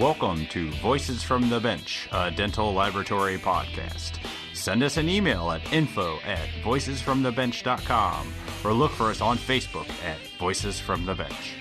Welcome to Voices from the Bench, a dental laboratory podcast. Send us an email at info@voicesfromthebench.com or look for us on Facebook at Voices from the Bench.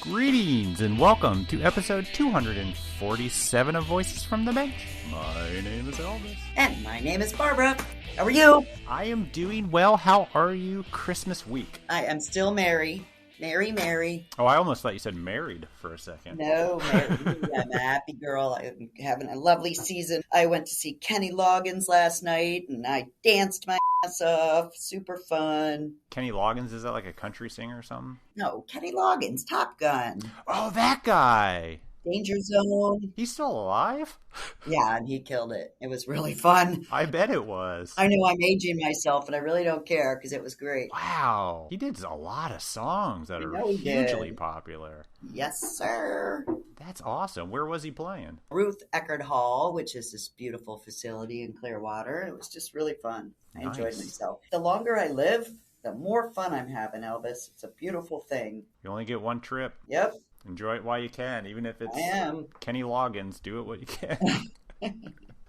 Greetings and welcome to episode 247 of Voices from the Bench. My name is Elvis. And my name is Barbara. How are you? I am doing well. How are you Christmas week? I am still merry. Merry. Oh, I almost thought you said married for a second. No, merry. I'm a happy girl. I'm having a lovely season. I went to see Kenny Loggins last night, and I danced my ass off. Super fun. Kenny Loggins, is that like a country singer or something? No, Kenny Loggins, Top Gun. Oh, that guy. Danger Zone. He's still alive? Yeah, and he killed it. It was really fun. I bet it was. I know I'm aging myself, and I really don't care because it was great. Wow. He did a lot of songs that are hugely popular. Yes, sir. That's awesome. Where was he playing? Ruth Eckerd Hall, which is this beautiful facility in Clearwater. It was just really fun. I enjoyed myself. The longer I live, the more fun I'm having, Elvis. It's a beautiful thing. You only get one trip. Yep. Enjoy it while you can, even if it's Kenny Loggins. Do it what you can.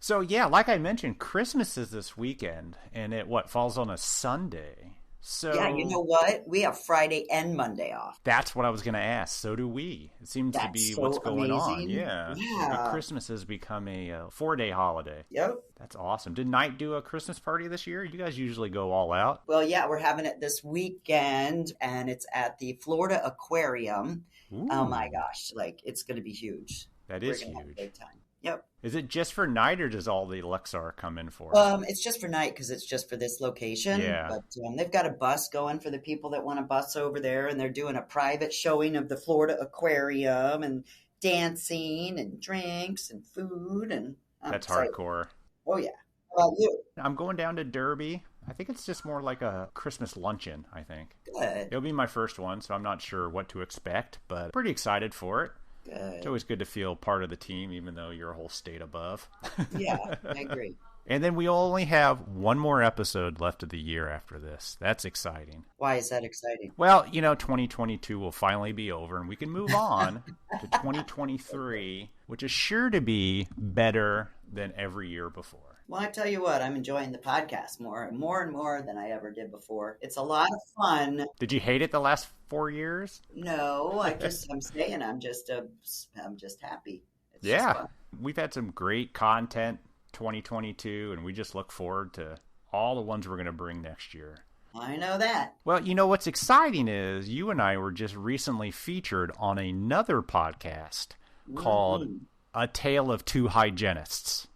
So, yeah, like I mentioned, Christmas is this weekend, and it, falls on a Sunday. So yeah, you know what? We have Friday and Monday off. That's what I was going to ask. So do we. It seems to be what's going on. Yeah. Christmas has become a 4-day holiday. Yep. That's awesome. Did Knight do a Christmas party this year? You guys usually go all out. Well, yeah, we're having it this weekend, and it's at the Florida Aquarium. Ooh. Oh, my gosh. It's going to be huge. That is huge. Have a big time. Yep. Is it just for Knight, or does all the Lexar come in for? It's just for Knight because it's just for this location. Yeah. But they've got a bus going for the people that want to bus over there, and they're doing a private showing of the Florida Aquarium and dancing and drinks and food. And that's hardcore. Oh, yeah. How about you? I'm going down to Derby. I think it's just more like a Christmas luncheon, I think. Good. It'll be my first one, so I'm not sure what to expect, but pretty excited for it. Good. It's always good to feel part of the team, even though you're a whole state above. Yeah, I agree. And then we only have one more episode left of the year after this. That's exciting. Why is that exciting? Well, 2022 will finally be over, and we can move on to 2023, which is sure to be better than every year before. Well, I tell you what, I'm enjoying the podcast more and more than I ever did before. It's a lot of fun. Did you hate it the last 4 years? No, I'm saying I'm just happy. It's yeah, just fun. We've had some great content 2022, and we just look forward to all the ones we're going to bring next year. I know that. Well, what's exciting is you and I were just recently featured on another podcast called A Tale of Two Hygienists.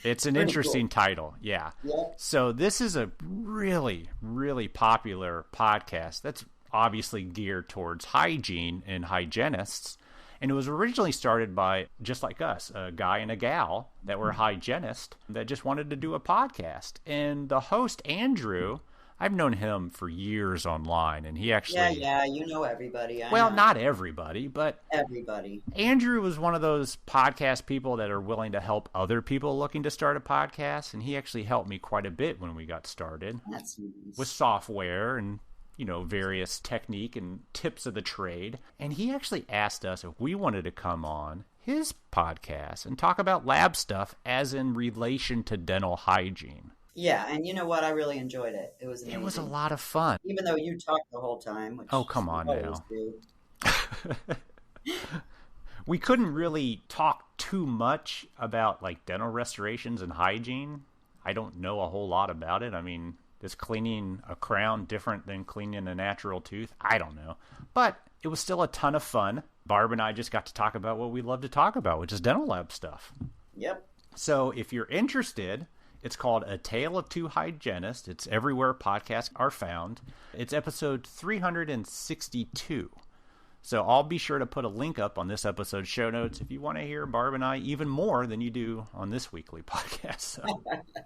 It's an interesting title, yeah. Yep. So this is a really, really popular podcast that's obviously geared towards hygiene and hygienists. And it was originally started by, just like us, a guy and a gal that were hygienists that just wanted to do a podcast. And the host, Andrew, I've known him for years online, and he actually... Yeah, you know everybody. Not everybody, but... Everybody. Andrew was one of those podcast people that are willing to help other people looking to start a podcast, and he actually helped me quite a bit when we got started. That's nice. With software and, various technique and tips of the trade. And he actually asked us if we wanted to come on his podcast and talk about lab stuff as in relation to dental hygiene. Yeah, and you know what? I really enjoyed it. It was amazing. It was a lot of fun. Even though you talked the whole time. Which come on now. Do. We couldn't really talk too much about dental restorations and hygiene. I don't know a whole lot about it. I mean, is cleaning a crown different than cleaning a natural tooth? I don't know. But it was still a ton of fun. Barb and I just got to talk about what we love to talk about, which is dental lab stuff. Yep. So if you're interested... It's called A Tale of Two Hygienists. It's everywhere podcasts are found. It's episode 362. So I'll be sure to put a link up on this episode's show notes if you want to hear Barb and I even more than you do on this weekly podcast.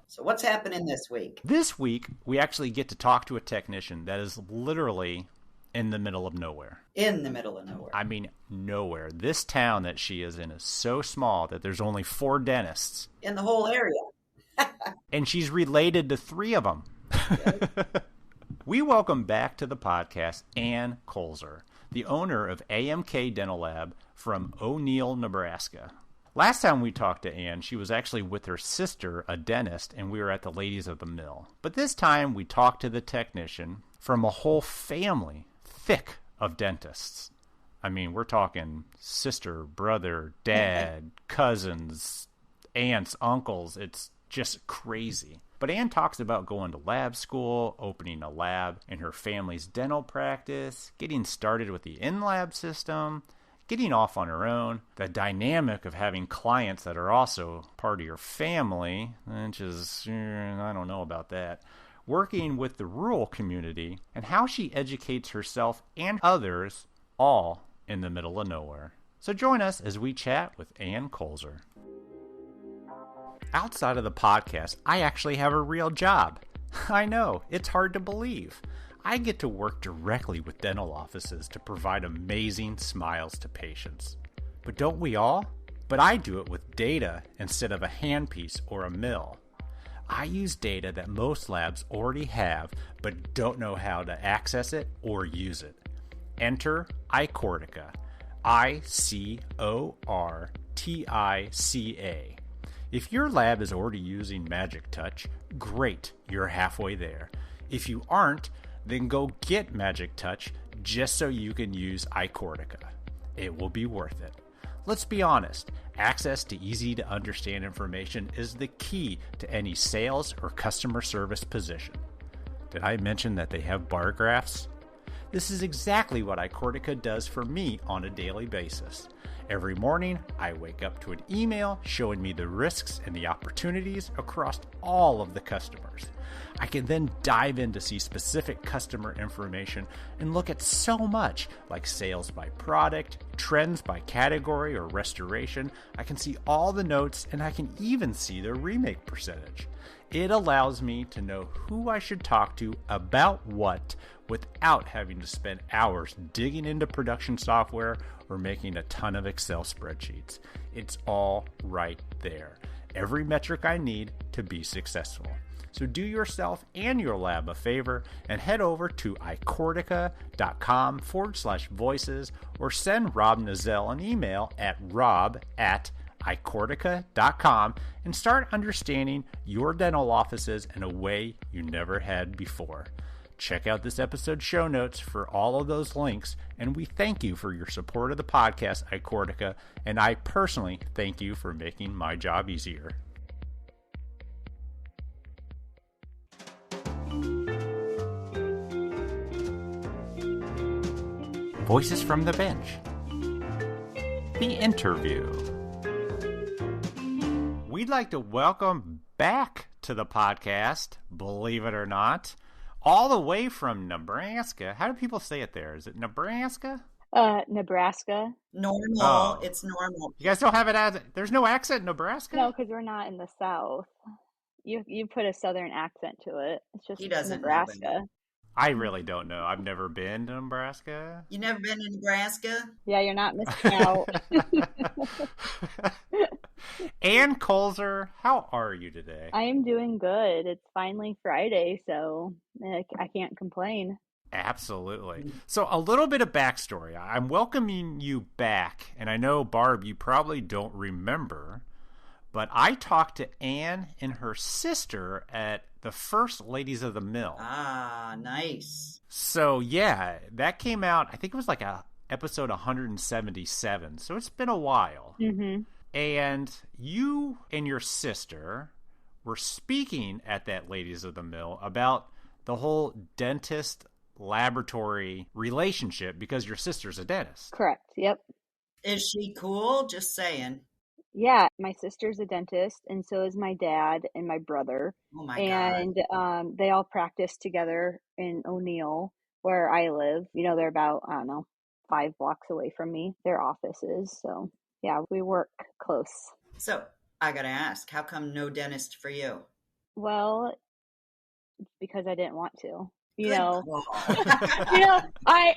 So what's happening this week? This week, we actually get to talk to a technician that is literally in the middle of nowhere. In the middle of nowhere. I mean, nowhere. This town that she is in is so small that there's only 4 dentists. In the whole area. And she's related to 3 of them. We welcome back to the podcast Ann Koelzer. the owner of AMK Dental Lab from O'Neill, Nebraska. Last time we talked to Ann, she was actually with her sister, a dentist, and we were at the Ladies of the Mill. But this time we talked to the technician from a whole family, thick of dentists. I mean, we're talking sister, brother, dad, cousins, aunts, uncles. It's just crazy. But Ann talks about going to lab school, opening a lab in her family's dental practice, getting started with the in-lab system, getting off on her own, the dynamic of having clients that are also part of your family, which is, I don't know about that, working with the rural community, and how she educates herself and others all in the middle of nowhere. So join us as we chat with Ann Koelzer. Outside of the podcast, I actually have a real job. I know, it's hard to believe. I get to work directly with dental offices to provide amazing smiles to patients. But don't we all? But I do it with data instead of a handpiece or a mill. I use data that most labs already have but don't know how to access it or use it. Enter iCortica. ICORTICA. If your lab is already using Magic Touch, great, you're halfway there. If you aren't, then go get Magic Touch just so you can use iCortica. It will be worth it. Let's be honest, access to easy-to-understand information is the key to any sales or customer service position. Did I mention that they have bar graphs? This is exactly what iCortica does for me on a daily basis. Every morning, I wake up to an email showing me the risks and the opportunities across all of the customers. I can then dive in to see specific customer information and look at so much like sales by product, trends by category or restoration. I can see all the notes and I can even see their remake percentage. It allows me to know who I should talk to about what without having to spend hours digging into production software or making a ton of Excel spreadsheets. It's all right there. Every metric I need to be successful. So do yourself and your lab a favor and head over to icortica.com/voices or send Rob Nazell an email at rob@icortica.com and start understanding your dental offices in a way you never had before. Check out this episode's show notes for all of those links, and we thank you for your support of the podcast, iCortica, and I personally thank you for making my job easier. Voices from the Bench. The interview. We'd like to welcome back to the podcast, believe it or not, all the way from Nebraska. How do people say it there? Is it Nebraska? Nebraska. Normal. Oh. It's normal. You guys don't have it as... There's no accent in Nebraska? No, because we're not in the South. You put a Southern accent to it. It's just He doesn't know, Nebraska. I really don't know. I've never been to Nebraska. You never been to Nebraska? Yeah, you're not missing out. Ann Koelzer, how are you today? I am doing good. It's finally Friday, so I can't complain. Absolutely. So a little bit of backstory. I'm welcoming you back, and I know, Barb, you probably don't remember, but I talked to Ann and her sister at the first Ladies of the Mill. Ah, nice. So, yeah, that came out, I think it was like episode 177, so it's been a while. Mm-hmm. And you and your sister were speaking at that Ladies of the Mill about the whole dentist laboratory relationship because your sister's a dentist. Correct. Yep. Is she cool? Just saying. Yeah, my sister's a dentist, and so is my dad and my brother. Oh my And they all practice together in O'Neill, where I live. You know, they're about, 5 blocks away from me, their offices. So, yeah, we work close. God. So I got to ask, how come no dentist for you? Well, it's because I didn't want to. You Good know, call. I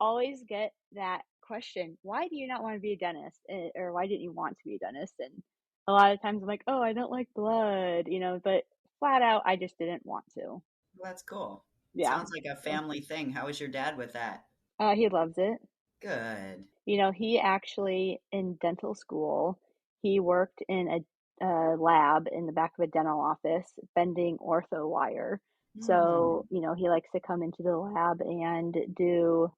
always get that question, why do you not want to be a dentist? Or why didn't you want to be a dentist? And a lot of times I'm like, oh, I don't like blood, but flat out, I just didn't want to. Well, that's cool. Yeah. Sounds like a family thing. How was your dad with that? He loves it. Good. He actually, in dental school, he worked in a lab in the back of a dental office bending ortho wire. So, Hmm. he likes to come into the lab and do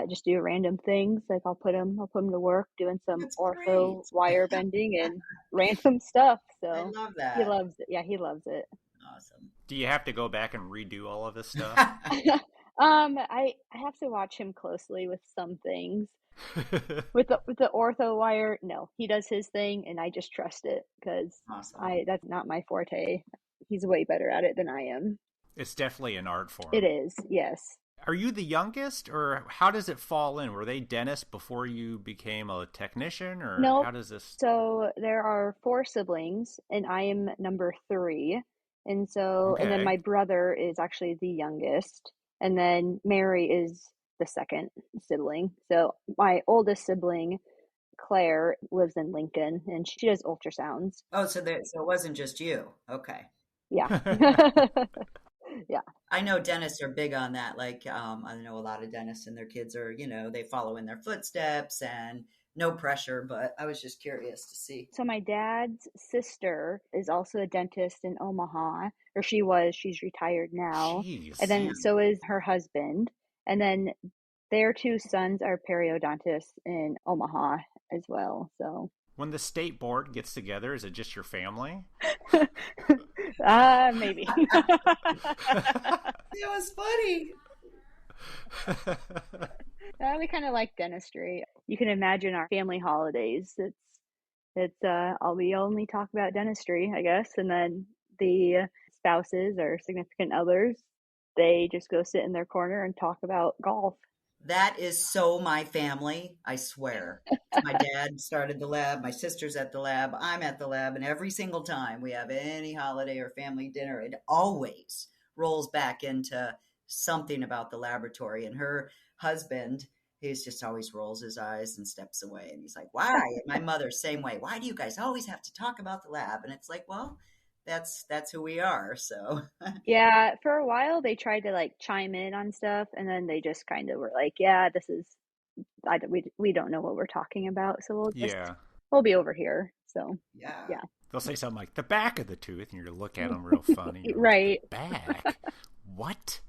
just do random things. Like I'll put him to work doing some That's ortho great. wire bending and random stuff. I So love he that. loves it. Yeah, he loves it. Awesome. Do you have to go back and redo all of this stuff? I have to watch him closely with some things. With the ortho wire, no, he does his thing, and I just trust it because Awesome. I that's not my forte. He's way better at it than I am. It's definitely an art It form. is, yes. Are you the youngest, or how does it fall in? Were they dentists before you became a technician, or how Nope. does this? So there are four siblings, and I am number three. And then Okay. my brother is actually the youngest, and then Mary is the second sibling. So my oldest sibling, Claire, lives in Lincoln, and she does ultrasounds. Oh, so it wasn't just you. Okay. Yeah. Yeah. I know dentists are big on that. Like, I know a lot of dentists and their kids are, they follow in their footsteps and no pressure, but I was just curious to see. So my dad's sister is also a dentist in Omaha, or she's retired now. And Jeez. then Man, so is her husband. And then their two sons are periodontists in Omaha as well. So When the state board gets together, is it just your family? maybe. it was funny. We kind of like dentistry. You can imagine our family holidays. We only talk about dentistry, I guess, and then the spouses or significant others, they just go sit in their corner and talk about golf. That is so my family, I swear. My dad started the lab, my sister's at the lab, I'm at the lab, and every single time we have any holiday or family dinner, it always rolls back into something about the laboratory. And her husband, he's just always rolls his eyes and steps away. And he's like, why? And my mother, same way. Why do you guys always have to talk about the lab? And it's like, well, that's who we are. So Yeah, for a while they tried to like chime in on stuff, and then they just kind of were like, "Yeah, this is we don't know what we're talking about, so Yeah. we'll be over here." So, yeah. yeah, They'll say something like the back of the tooth, and you look at them real funny. You're like, the right. back? What?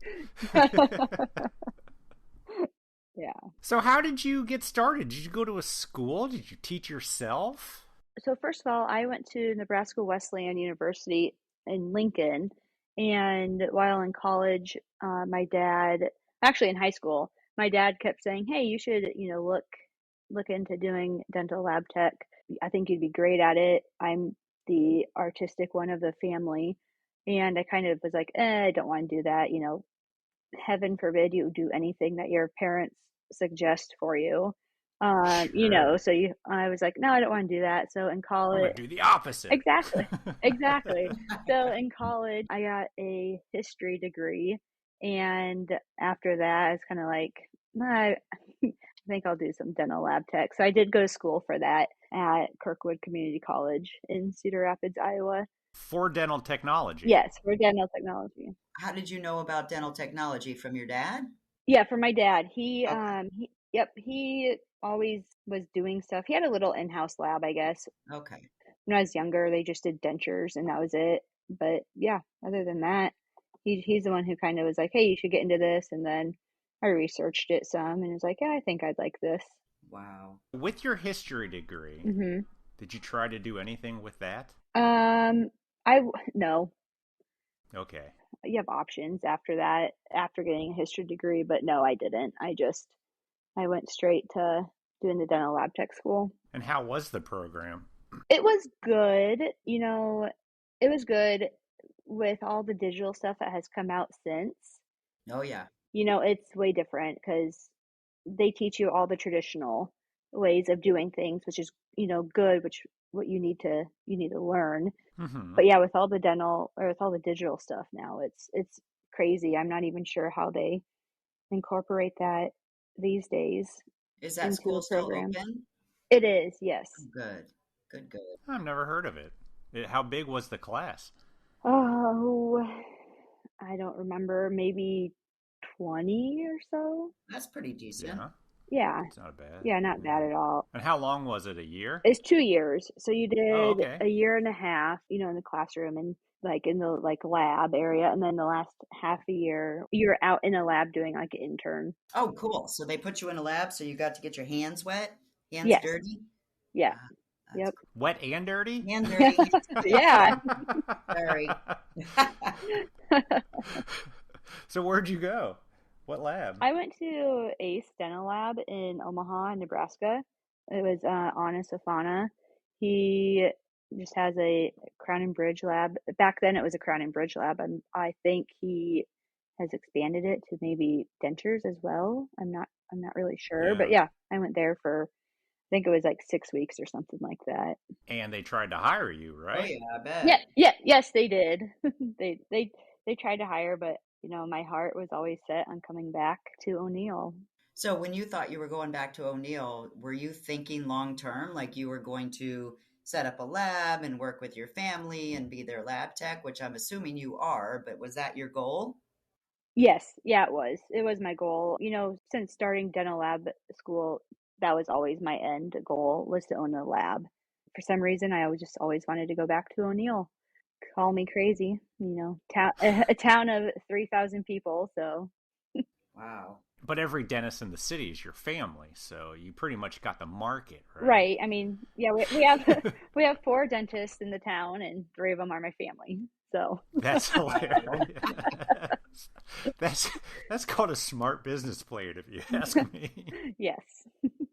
Yeah. So, how did you get started? Did you go to a school? Did you teach yourself? So first of all, I went to Nebraska Wesleyan University in Lincoln, and while in college, my dad, actually in high school, my dad kept saying, "Hey, you should, look into doing dental lab tech. I think you'd be great at it. I'm the artistic one of the family." And I kind of was like, I don't want to do that. Heaven forbid you do anything that your parents suggest for you. Sure. I was like, no, I don't want to do that. So in I'm college, going to do the opposite. exactly, exactly. So in college, I got a history degree. And after that, I was kind of like, nah, I think I'll do some dental lab tech. So I did go to school for that at Kirkwood Community College in Cedar Rapids, Iowa. For dental technology. Yes, for dental technology. How did you know about dental technology from your dad? Yeah, for my dad. Okay. He always was doing stuff. He had a little in-house lab, I guess. Okay. When I was younger, they just did dentures and that was it. But yeah, other than that, he's the one who kind of was like, "Hey, you should get into this." And then I researched it some and was like, "Yeah, I think I'd like this." Wow. With your history degree, Mhm. did you try to do anything with that? Um no. Okay. You have options after that, after getting a history degree, but no, I didn't. I went straight to doing the dental lab tech school. And how was the program? It was good, it was good with all the digital stuff that has come out since. Oh, yeah. It's way different because they teach you all the traditional ways of doing things, which is, good, which what you need to learn. Hmm. But yeah, with all the dental or with all the digital stuff now, it's crazy. I'm not even sure how they incorporate that these days Is that into the school still program. open? It is, yes. Good. Good, good. I've never heard of it. How big was the class? Oh, I don't remember. Maybe 20 or so. That's pretty decent. Yeah, Yeah. it's not bad. Yeah, not bad at all. And how long was it? A year? It's 2 years. So you Oh, did okay. a year and a half, in the classroom and like in the like lab area, and then the last half a year you're out in a lab doing like an intern. Oh, cool. So they put you in a lab, so you got to get your hands wet, hands Yes. dirty. Yeah. Ah, that's Yep. cool. Wet and dirty? Hand dirty, hands clean. Yeah. Sorry. So where'd you go? What lab? I went to Ace Dental Lab in Omaha, Nebraska. It was Anna Safana. He just has a Crown and Bridge lab. Back then, it was a Crown and Bridge lab. I think he has expanded it to maybe dentures as well. I'm not really sure, but Yeah. yeah, I went there for I think it was like 6 weeks or something like that. And they tried to hire you, Oh right? yeah, I bet. Yes, they did. They tried to hire, but my heart was always set on coming back to O'Neill. So when you thought you were going back to O'Neill, were you thinking long term, like you were going to set up a lab and work with your family and be their lab tech, which I'm assuming you are, but was that your goal? Yes, yeah, it was. It was my goal. Since starting dental lab school, that was always my end goal was to own a lab. For some reason, I always wanted to go back to O'Neill. Call me crazy, a town of 3,000 people. So Wow. But every dentist in the city is your family, so you pretty much got the market, right? right. I mean, yeah, we have we have 4 dentists in the town, and 3 of them are my family. So That's hilarious. Wow. That's called a smart business plan, if you ask me. yes.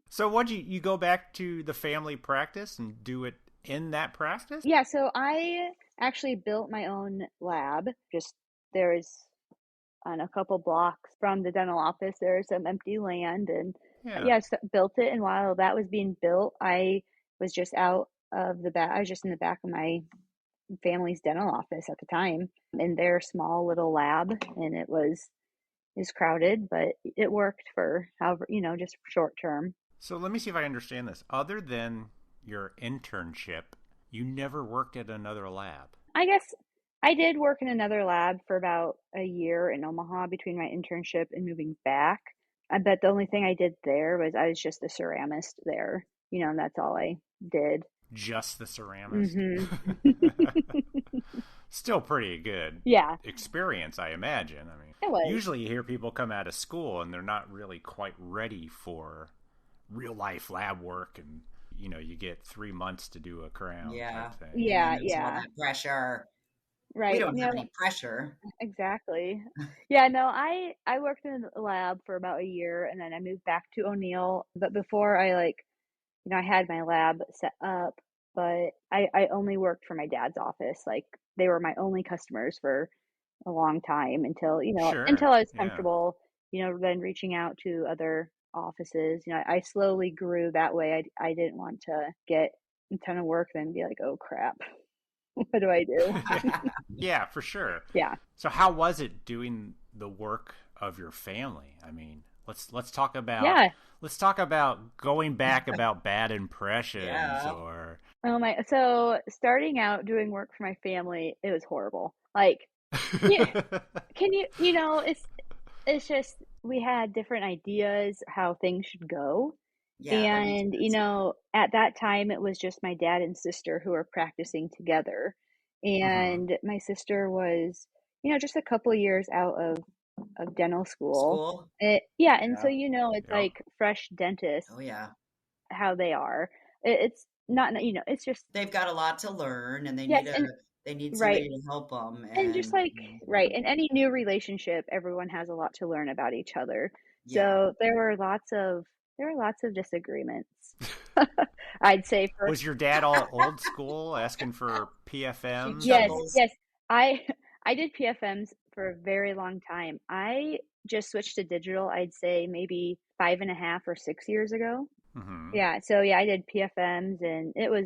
So what you go back to the family practice and do it in that practice? Yeah, so I actually built my own lab. Just there's on a couple blocks from the dental office, there's some empty land, and Yeah. yeah, so built it. And while that was being built, I was just out of the back. I was just in the back of my family's dental office at the time in their small little lab, and is crowded, but it worked for however, just short term. So let me see if I understand this. Other than your internship, you never worked at another lab. I guess I did work in another lab for about a year in Omaha between my internship and moving back. I bet the only thing I did there was I was just a ceramist there, and that's all I did. Just the ceramist? hmm Still pretty good Yeah, experience, I imagine. I mean, it was. usually you hear people come out of school and they're not really quite ready for real life lab work, and you get 3 months to do a crown Yeah. type thing. And then Yeah, there's all yeah, that pressure. We right. don't have any pressure. Exactly. Yeah, no, I worked in a lab for about a year, and then I moved back to O'Neill. But before I had my lab set up, but I only worked for my dad's office. Like they were my only customers for a long time Sure. until I was Yeah. comfortable, then reaching out to other offices. I slowly grew that way. I didn't want to get a ton of work then be like, oh crap, what do I do? Yeah, for sure. Yeah. So how was it doing the work of your family? I mean, let's talk about Yeah. going back about bad impressions Yeah. or Oh my, so starting out doing work for my family, it was horrible. Like, yeah, it's just we had different ideas how things should go. Yeah, that makes And, sense. at that time it was just my dad and sister who were practicing together. Mhm. And my sister was, just a couple years out of dental school. School? Yeah, and so Yeah. it's Yep. like fresh dentists, Oh yeah. how they are. It's not, it's just They've got a lot to learn and yes, and they need right. somebody to help them And just and like, right, in any new relationship, everyone has a lot to learn about each other. yeah. So there were lots of disagreements. I'd say for Was your dad all old school, asking for She PFMs yes, and chuckles. yes. I I did PFMs for a very long time. I just switched to digital, I'd say maybe 5.5 or 6 years ago. Mhm. Yeah, so yeah, I did PFMs, and it was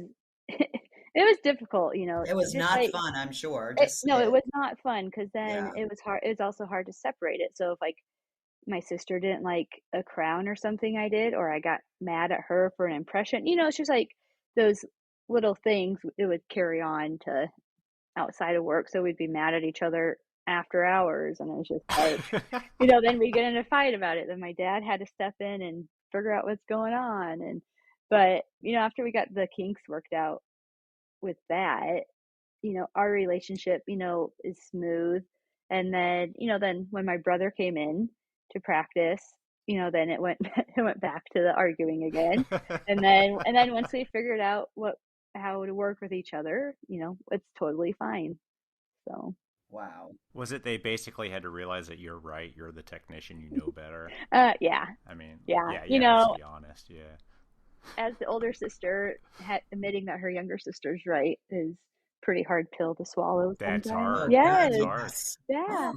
it was difficult, It was just not like fun, I'm sure. it, Just no, it was not fun because then yeah. it was hard. It was also hard to separate it. So if like my sister didn't like a crown or something I did, or I got mad at her for an impression, it's just like those little things. It would carry on to outside of work, so we'd be mad at each other after hours. And it was just like, then we get in a fight about it. Then my dad had to step in and figure out what's going on. But, after we got the kinks worked out with that, our relationship, is smooth. And then when my brother came in to practice, then it went it went back to the arguing again. And then once we figured out how to work with each other, it's totally fine. So, Wow. Was it they basically had to realize that you're right, you're the technician, you know better? yeah. I mean, Yeah. let's be honest, yeah. As the older sister, admitting that her younger sister's right is pretty hard pill to swallow That's sometimes. hard. Yes. That's hard. Yes. Yeah.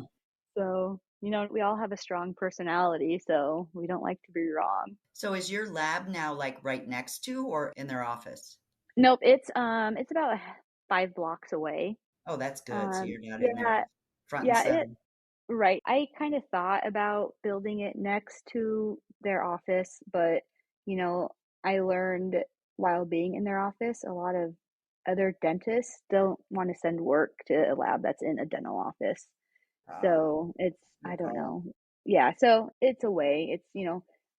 So, we all have a strong personality, so we don't like to be wrong. So is your lab now like right next to or in their office? Nope, it's about 5 blocks away. Oh, that's good. So you're not in there Yeah, front and yeah, center. right. I kind of thought about building it next to their office, but I learned while being in their office, a lot of other dentists don't want to send work to a lab that's in a dental office. So I Good don't call. know. Yeah, so it's a way.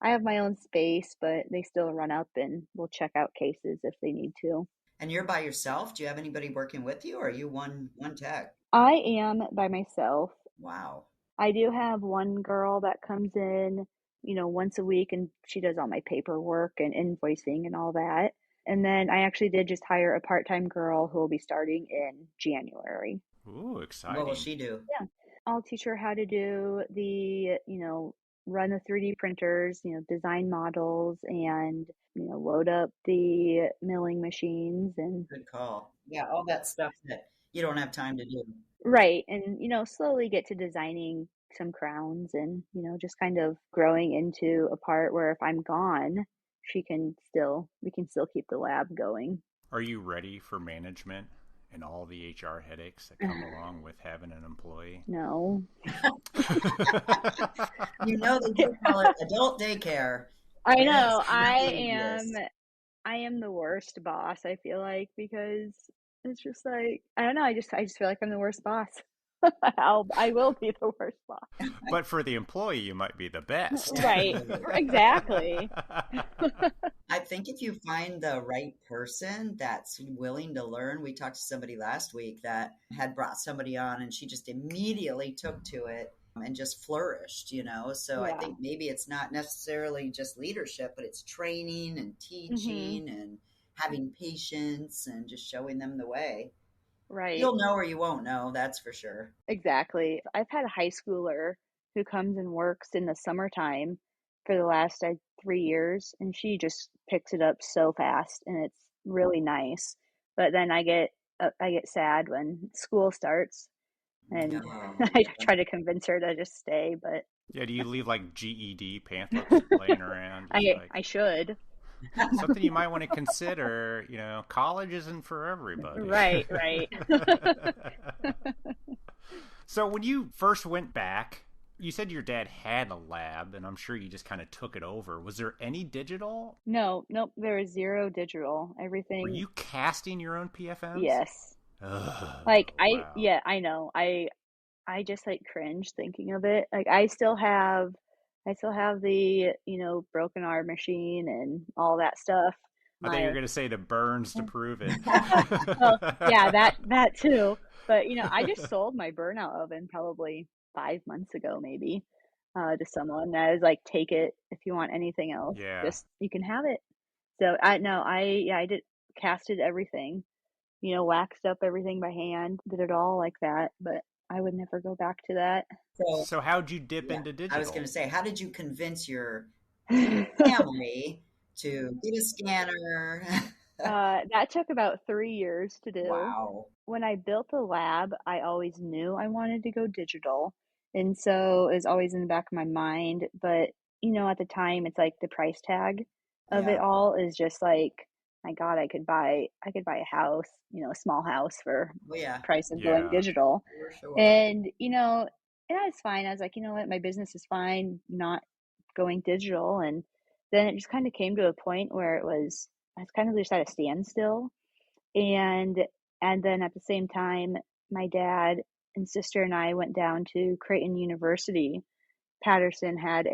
I have my own space, but they still run up and will check out cases if they need to. And you're by yourself? Do you have anybody working with you or are you one tech? I am by myself. Wow. I do have one girl that comes in, once a week, and she does all my paperwork and invoicing and all that. And then I actually did just hire a part-time girl who will be starting in January. Ooh, exciting. What will she do? Yeah. I'll teach her how to do run the 3D printers, design models and, load up the milling machines and Good call. Yeah, all that stuff that you don't have time to do. right. And, slowly get to designing some crowns and, just kind of growing into a part where if I'm gone, we can still keep the lab going. Are you ready for management and all the HR headaches that come along with having an employee? No. They do call it adult daycare. I Yes, know. yes. I am the worst boss, I feel like, because it's just like, I don't know, I just feel like I'm the worst boss. I will be the worst boss. But for the employee, you might be the best. Right. Exactly. I think if you find the right person that's willing to learn, we talked to somebody last week that had brought somebody on and she just immediately took to it and just flourished. So I Yeah. think maybe it's not necessarily just leadership, but it's training and teaching and having patience and just showing them the way. Right. You'll know or you won't know, that's for sure. Exactly. I've had a high schooler who comes and works in the summertime for the last 3 years, and she just picks it up so fast, and it's really nice. But then I get sad when school starts, and Oh, I try to convince her to just stay, but Yeah, do you leave like GED pamphlets laying around? I should. Something you might want to consider, college isn't for everybody. Right. So when you first went back, you said your dad had a lab, and I'm sure you just kind of took it over. Was there any digital? Nope, there was zero digital. Everything. Were you casting your own PFMs? Yes. Ugh, Wow. Yeah, I know. I just cringe thinking of it. I still have the, broken arm machine and all that stuff. I thought you were going to say the burns to prove it. Well, yeah, that too. But, I just sold my burnout oven probably 5 months ago, maybe, to someone that was like, take it if you want anything else. Yeah. Just, you can have it. So I did casted everything, waxed up everything by hand, did it all like that. But I would never go back to that. So how'd you dip into digital? I was going to say, how did you convince your family to get a scanner? That took about 3 years to do. Wow. When I built the lab, I always knew I wanted to go digital. And so it was always in the back of my mind. But, at the time, it's like the price tag of it all is just like, my God, I could buy a house, a small house for price of going digital. For sure. And, and that's fine. I was like, you know what, my business is fine not going digital. And then it just kind of came to a point where I was kind of just at a standstill. And then at the same time, my dad and sister and I went down to Creighton University. Patterson had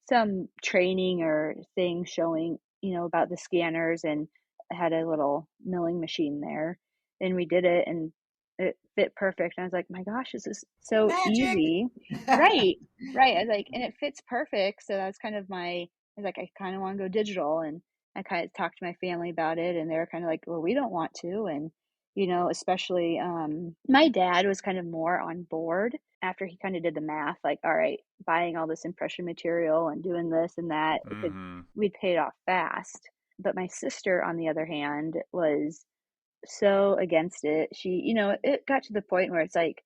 some training or thing showing, about the scanners, and had a little milling machine there, and we did it, and it fit perfect. And I was like, my gosh, this is so Magic. easy. Right. Right. I was like, and it fits perfect. So that's kind of I was like, I kind of want to go digital. And I kind of talked to my family about it, and they were kind of like, well, we don't want to. And, especially my dad was kind of more on board after he kind of did the math, like, all right, buying all this impression material and doing this and that, we'd pay it off fast. But my sister, on the other hand, was so against it. She, it got to the point where it's like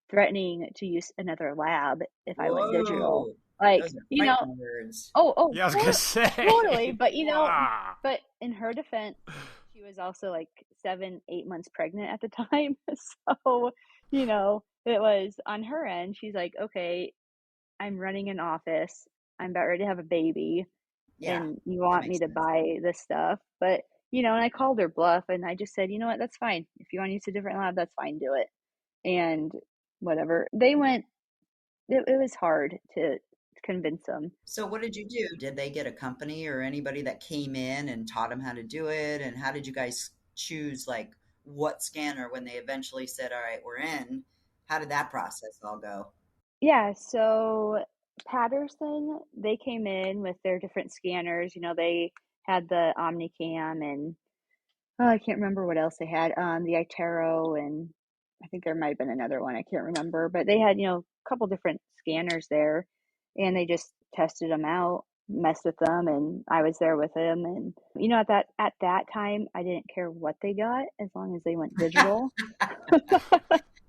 threatening to use another lab if I went digital. Whoa. Like, Those are fighting words. Yeah, I was gonna say. Totally. But, Wow. but in her defense, she was also like 7-8 months pregnant at the time. So, it was on her end. She's like, okay, I'm running an office. I'm about ready to have a baby. Yeah, and you want me to sense. buy this stuff. But, and I called her bluff, and I just said, you know what, that's fine. If you want to use a different lab, that's fine, do it. And whatever. It was hard to convince them. So what did you do? Did they get a company or anybody that came in and taught them how to do it? And how did you guys choose like what scanner when they eventually said, all right, we're in? How did that process all go? Yeah, so Patterson, they came in with their different scanners. They had the Omnicam, and I can't remember what else they had. The Itero, and I think there might have been another one. I can't remember, but they had, a couple different scanners there, and they just tested them out, messed with them, and I was there with them. And at that time, I didn't care what they got as long as they went digital.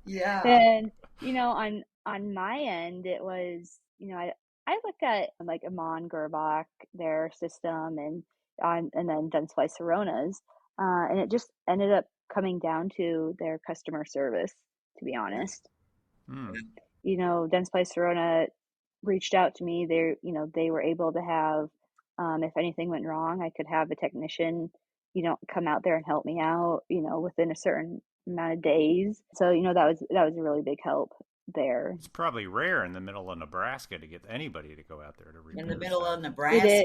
Yeah. And on my end, it was, I looked at like Amon Gerbach, their system, and then Dentsply Sirona's, and it just ended up coming down to their customer service, to be honest. Dentsply Sirona reached out to me. They were able to have, if anything went wrong, I could have a technician, come out there and help me out, within a certain amount of days. So, that was a really big help there. It's probably rare in the middle of Nebraska to get anybody to go out there to repair. In the middle stuff. of Nebraska.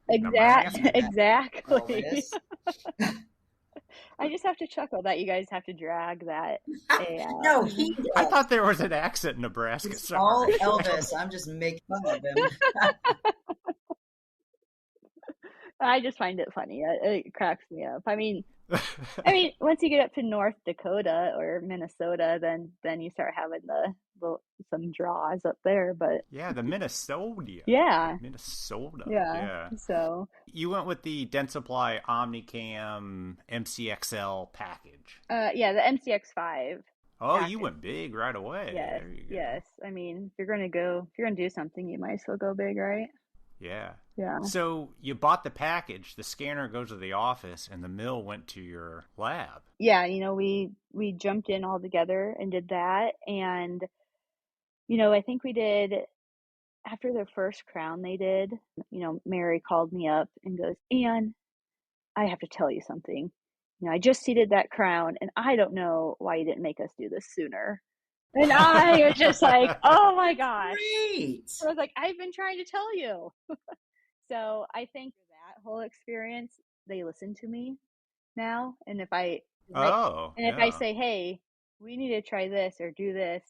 Exactly. I just have to chuckle that you guys have to drag that. No, he does. I thought there was an accent in Nebraska. It's all Sorry. Elvis. I'm just making fun of him. I just find it funny. It cracks me up. I mean, once you get up to North Dakota or Minnesota, then you start having some draws up there. But yeah, the Minnesota. Yeah. Minnesota. Yeah. So you went with the Dentsply Omnicam MCXL package. Yeah, the MCX5. Oh, package. You went big right away. Yes. There you go. Yes. I mean, if you're gonna do something, you might as well go big, right? Yeah. Yeah. So you bought the package, the scanner goes to the office, and the mill went to your lab. Yeah, we jumped in all together and did that. And, I think we did, after the first crown they did, Mary called me up and goes, Ann, I have to tell you something. I just seated that crown, and I don't know why you didn't make us do this sooner. And I was just like, oh my gosh. Great. I was like, I've been trying to tell you. So I think that whole experience, they listen to me now. And if I say, hey, we need to try this or do this,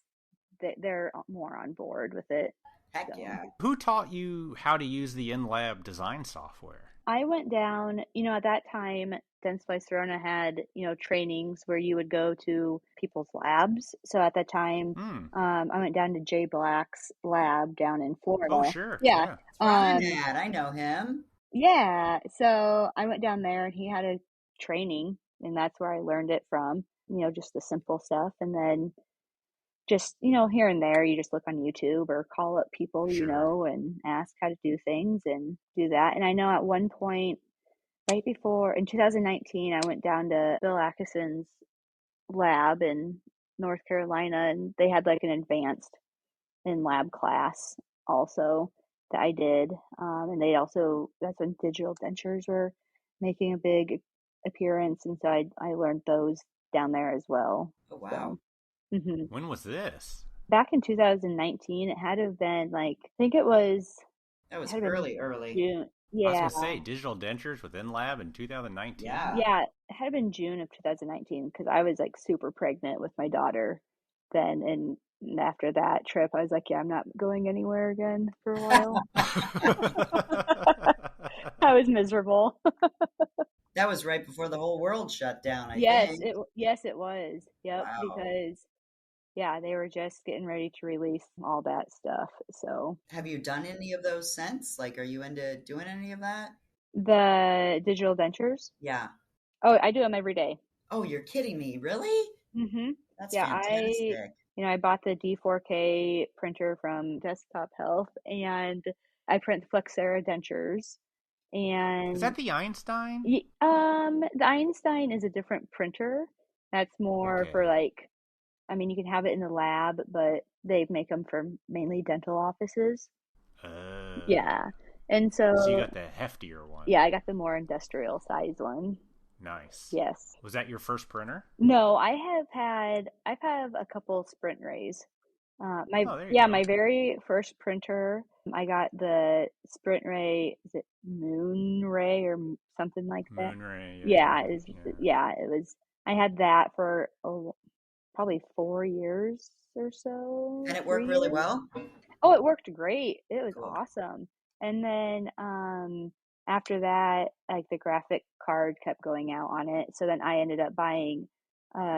they're more on board with it. Heck yeah. Who taught you how to use the in-lab design software? I went down, at that time, Dentsply Sirona had, trainings where you would go to people's labs. So at that time, I went down to Jay Black's lab down in Florida. Oh, sure. Yeah. I know him. Yeah. So I went down there, and he had a training, and that's where I learned it from, just the simple stuff. And then just, here and there, you just look on YouTube or call up people, Sure. And ask how to do things and do that. And I know at one point, right before, in 2019, I went down to Bill Atkinson's lab in North Carolina, and they had like an advanced in-lab class also that I did. And that's when digital dentures were making a big appearance. And so I learned those down there as well. Oh, wow. So, Hmm. When was this? Back in 2019, it had to have been like, I think it was, That it was had to have been early, early. June. I was Yeah. going to say digital dentures within lab in 2019. Yeah. Yeah. It had to have been June of 2019 because I was like super pregnant with my daughter then. And after that trip, I was like, yeah, I'm not going anywhere again for a while. I was miserable. That was right before the whole world shut down, I Yes, think. it was. Yep, Wow. because yeah, they were just getting ready to release all that stuff. So Have you done any of those since? Like, are you into doing any of that? the digital dentures. Yeah. Oh, I do them every day. Oh, you're kidding me. Really? Mm-hmm. That's Yeah, fantastic. I bought the D4K printer from Desktop Health, and I print Flexera dentures. Is And that the Einstein? the Einstein is a different printer. That's more for Okay. like, I mean, you can have it in the lab, but they make them for mainly dental offices. Oh. Yeah. And So you so, got the heftier one. yeah, I got the more industrial size one. Nice. Yes. Was that your first printer? No, I've had a couple Sprint Rays. Oh, there you Yeah, go. my very first printer, I got the Sprint Ray, is it Moon Ray or something like that? Moonray, Yeah, yeah, yeah. it was, I had that for probably 4 years or And so, it worked 3 really years. well? Oh, it worked great. It was Cool. awesome. And then after that, like the graphic card kept going out on it. So then I ended up buying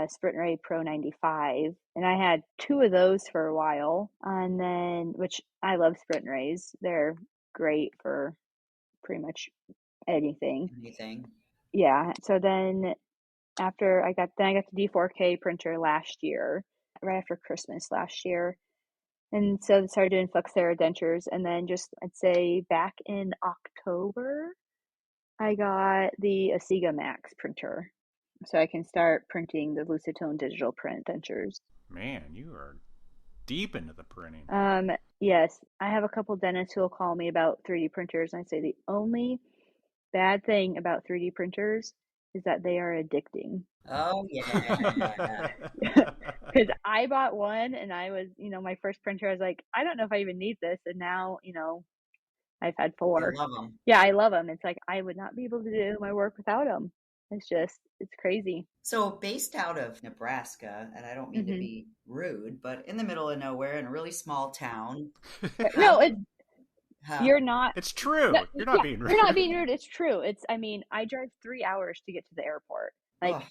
Sprint Ray Pro 95, and I had two of those for a while. And then, which I love Sprint Rays. They're great for pretty much anything. Anything. Yeah. So then I got the D4K printer last year, right after Christmas last year. And so I started doing Flexera dentures. And then just, I'd say back in October, I got the Asiga Max printer. So I can start printing the Lucitone digital print dentures. Man, you are deep into the printing. Um, yes, I have a couple dentists who will call me about 3D printers. And I say the only bad thing about 3D printers is that they are addicting. Oh, yeah. Because I bought one and I was, my first printer, I was like, I don't know if I even need this. And now, I've had You four. love them. Yeah, I love them. It's like I would not be able to do my work without them. It's crazy. So, based out of Nebraska, and I don't mean to Hmm. be rude, but in the middle of nowhere in a really small town, how No, do you, huh? you're not. It's No, true. You're not yeah, being you're not rude. being rude. It's true. I mean, I drive 3 hours to get to the airport. Like Oh,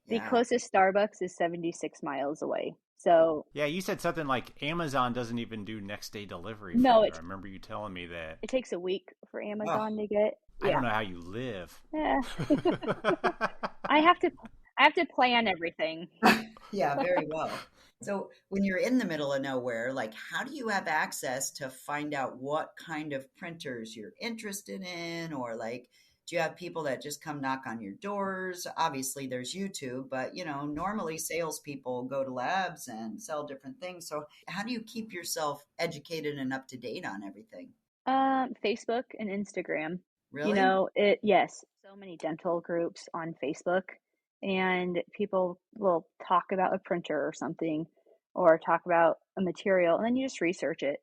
the yeah. closest Starbucks is 76 miles away. So Yeah, you said something like Amazon doesn't even do next day delivery for no, you. I remember you telling me that. it takes a week for Oh, Amazon to get. I Yeah. don't know how you live. Yeah. I have to I have to plan everything. yeah, very well. So, when you're in the middle of nowhere, like, how do you have access to find out what kind of printers you're interested in? Or, like, do you have people that just come knock on your doors? Obviously, there's YouTube, but, normally salespeople go to labs and sell different things. So, how do you keep yourself educated and up to date on everything? Facebook and Instagram. Really? Yes, so many dental groups on Facebook, and people will talk about a printer or something, or talk about a material, and then you just research it.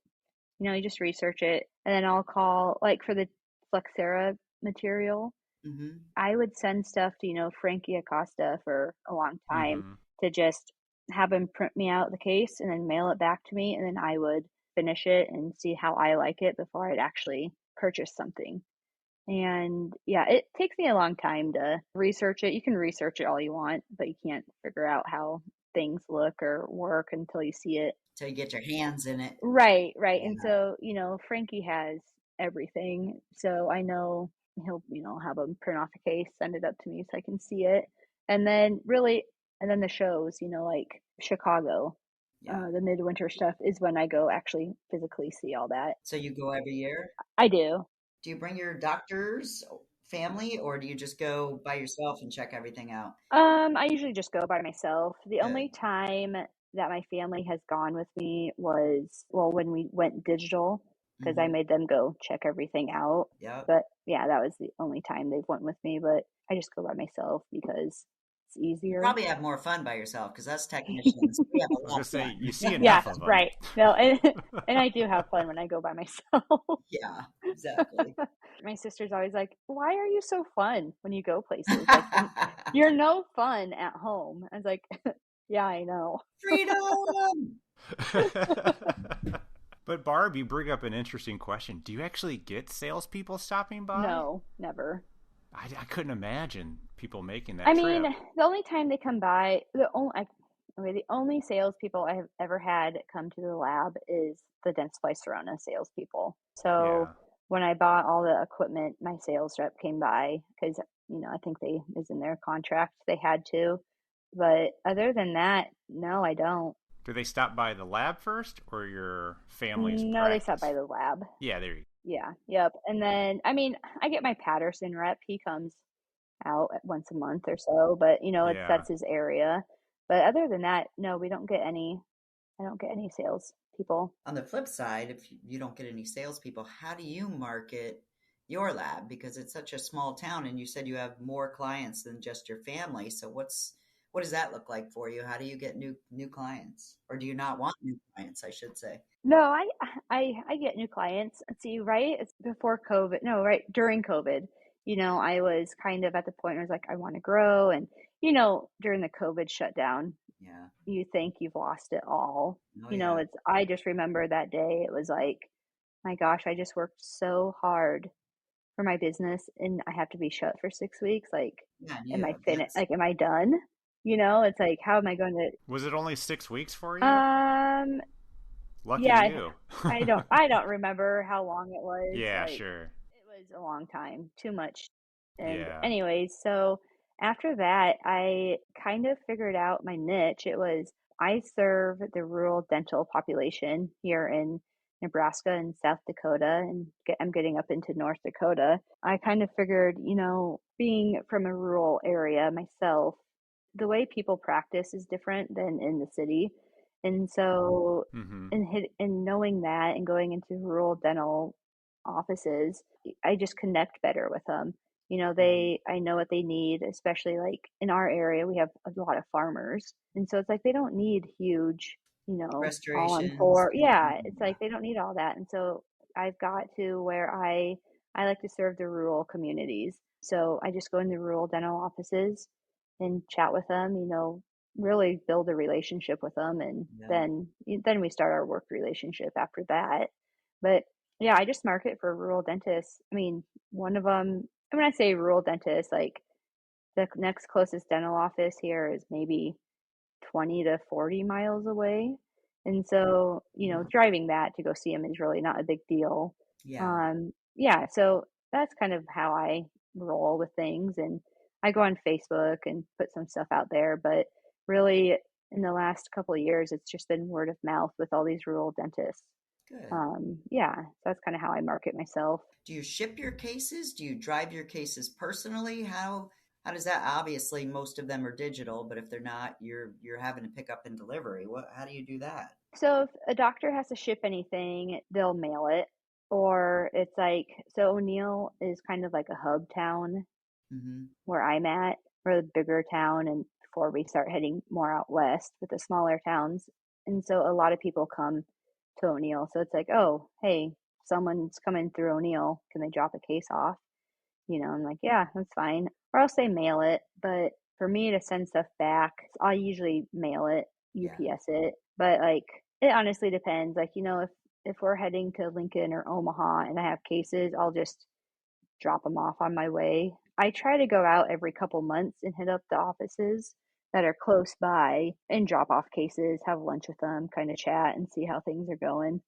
You just research it, and then I'll call, like for the Flexera material, Hmm. I would send stuff to, Frankie Acosta for a long time Mm-hmm. to just have him print me out the case and then mail it back to me, and then I would finish it and see how I like it before I'd actually purchase something. And yeah, it takes me a long time to research it. You can research it all you want, but you can't figure out how things look or work until you see it. Till you get your hands in it. Right, right. And Yeah. so, Frankie has everything. So I know he'll, have him print off a case, send it up to me so I can see it. And then the shows, like Chicago, Yeah. the midwinter stuff is when I go actually physically see all that. So you go every year? I do. Do you bring your doctor's family or do you just go by yourself and check everything out? I usually just go by myself. The Good. only time that my family has gone with me was, well, when we went digital, because I Hmm. made them go check everything out. Yep. But yeah, that was the only time they've went with me. But I just go by myself because It's You easier. probably have more fun by yourself because us technicians, we have I a was lot gonna of say you fun. see enough Yes, of them. right. No, and I do have fun when I go by myself. Yeah, exactly. My sister's always like, "Why are you so fun when you go places? Like, you're no fun at home." I was like, "Yeah, I know." Freedom! But Barb, you bring up an interesting question. Do you actually get salespeople stopping by? No, never. I couldn't imagine people making that I mean, trip. the only time they come by, the only salespeople I have ever had come to the lab is the Dentsply Sirona salespeople. So Yeah. when I bought all the equipment, my sales rep came by because I think they is in their contract they had to. But other than that, no, I don't. Do they stop by the lab first or your family's No, they stopped by practice? the lab. Yeah, there you Yeah, yep. And then, I mean, I get my Patterson rep. He comes out once a month or so, but go. it's Yeah. that's his area. But other than that, no, we don't get any. I don't get any sales people. On the flip side, if you don't get any salespeople, how do you market your lab? Because it's such a small town, and you said you have more clients than just your family. So what does that look like for you? How do you get new clients, or do you not want new clients? I should say. No, I get new clients. Let's see, right? It's before COVID. No, right during COVID. I was kind of at the point where I was like, I want to grow, and during the COVID shutdown, Yeah. you think you've lost it all. Oh yeah. I just remember that day. It was like, my gosh, I just worked so hard for my business and I have to be shut for 6 weeks. Like, Yeah. And am you I have finished? that's Like, am I done? It's like, how am I going Was it only 6 weeks for to, you? Lucky yeah, you. I don't remember how long it was. Yeah, Like, sure. it was a long time, too much. And Yeah. anyways, so after that, I kind of figured out my niche. It was I serve the rural dental population here in Nebraska and South Dakota, and I'm getting up into North Dakota. I kind of figured, being from a rural area myself, the way people practice is different than in the city. And so, Mm-hmm. in knowing that and going into rural dental offices, I just connect better with them. Mhm. I know what they need, especially like in our area, we have a lot of farmers. And so it's like they don't need huge, all on restorations. four. Yeah, it's Yeah. like they don't need all that. And so I've got to where I like to serve the rural communities. So I just go into rural dental offices and chat with them, really build a relationship with them, and Yeah. then we start our work relationship after that. But yeah, I just market for rural dentists. I mean, one of them, when I say rural dentist, like the next closest dental office here is maybe 20 to 40 miles away. And so, Mhm. driving that to go see him is really not a big deal. Yeah. Yeah, so that's kind of how I roll with things. And I go on Facebook and put some stuff out there, but really in the last couple of years, it's just been word of mouth with all these rural dentists. Good. Yeah, so that's kind of how I market myself. Do you ship your cases? Do you drive your cases personally? How does that? Obviously, most of them are digital, but if they're not, you're having to pick up and delivery. How do you do that? So if a doctor has to ship anything, they'll mail it. Or it's like, so O'Neill is kind of like a hub town Hmm. where I'm at. We're the bigger town, and before we start heading more out west with the smaller towns. And so a lot of people come to O'Neill. So it's like, oh, hey, someone's coming through O'Neill. Can they drop a case off? I'm like, yeah, that's fine. Or else they mail it. But for me to send stuff back, I'll usually mail it, Yeah. UPS it. But like, it honestly depends. Like, if we're heading to Lincoln or Omaha and I have cases, I'll just drop them off on my way. I try to go out every couple months and hit up the offices that are close by and drop off cases, have lunch with them, kind of chat and see how things are going.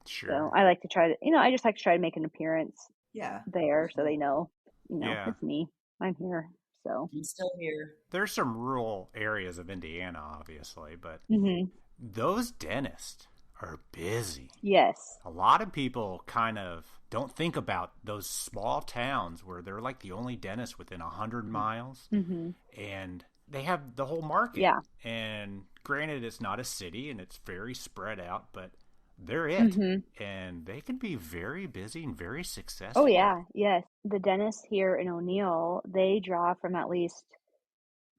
So Sure. I like to try to, I just like to try to make an appearance Yeah. there so they Absolutely. know, Yeah. it's me. I'm here. So, I'm still here. There's some rural areas of Indiana, obviously, but hmm those dentists are busy. yes. A lot of people kind of don't think about those small towns where they're like the only dentist within 100 miles hmm and they have the whole market. Yeah. And granted, it's not a city and it's very spread out, but they're it. hmm And they can be very busy and very Oh, successful. yeah. Yes. The dentists here in O'Neill, they draw from at least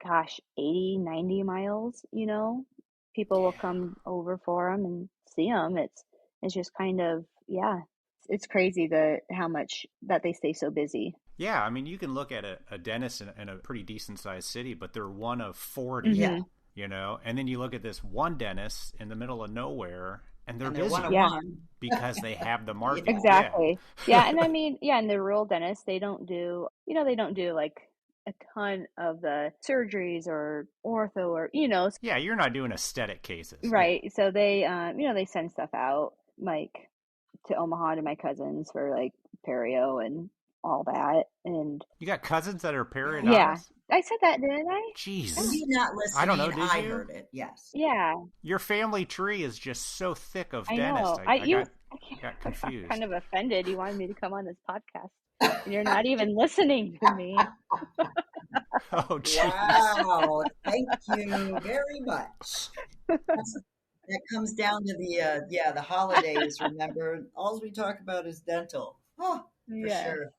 gosh, 80, 90 miles, people will Yeah. come over for them and see them. It's just kind of, yeah, it's crazy how much that they stay so busy. Yeah, I mean, you can look at a dentist in a pretty decent sized city, but they're one of 40, Yeah. Mm-hmm. And then you look at this one dentist in the middle of nowhere, and they're And they're one of busy Yeah, one. because they have the market. Yeah. Yeah. exactly. Yeah, and I mean, yeah, and the rural dentists, they don't do like a ton of the surgeries or ortho or, Yeah, you're not doing aesthetic cases. Yeah. right. So they send stuff out like to Omaha to my cousins for like perio and all that. And You got cousins that are yeah, periodontists? I said that, didn't I? Were Jeez. you not I don't know. listening? Did I you? heard it. Yes. Yeah, Your family tree is just so thick of I dentists. know. I got I got got kind confused. of offended. You wanted me to come on this podcast, and you're not even listening to me. Oh, jeez. Wow. Thank you very much. That comes down to the holidays. Remember, all we talk about is dental. Oh, for Yes. sure.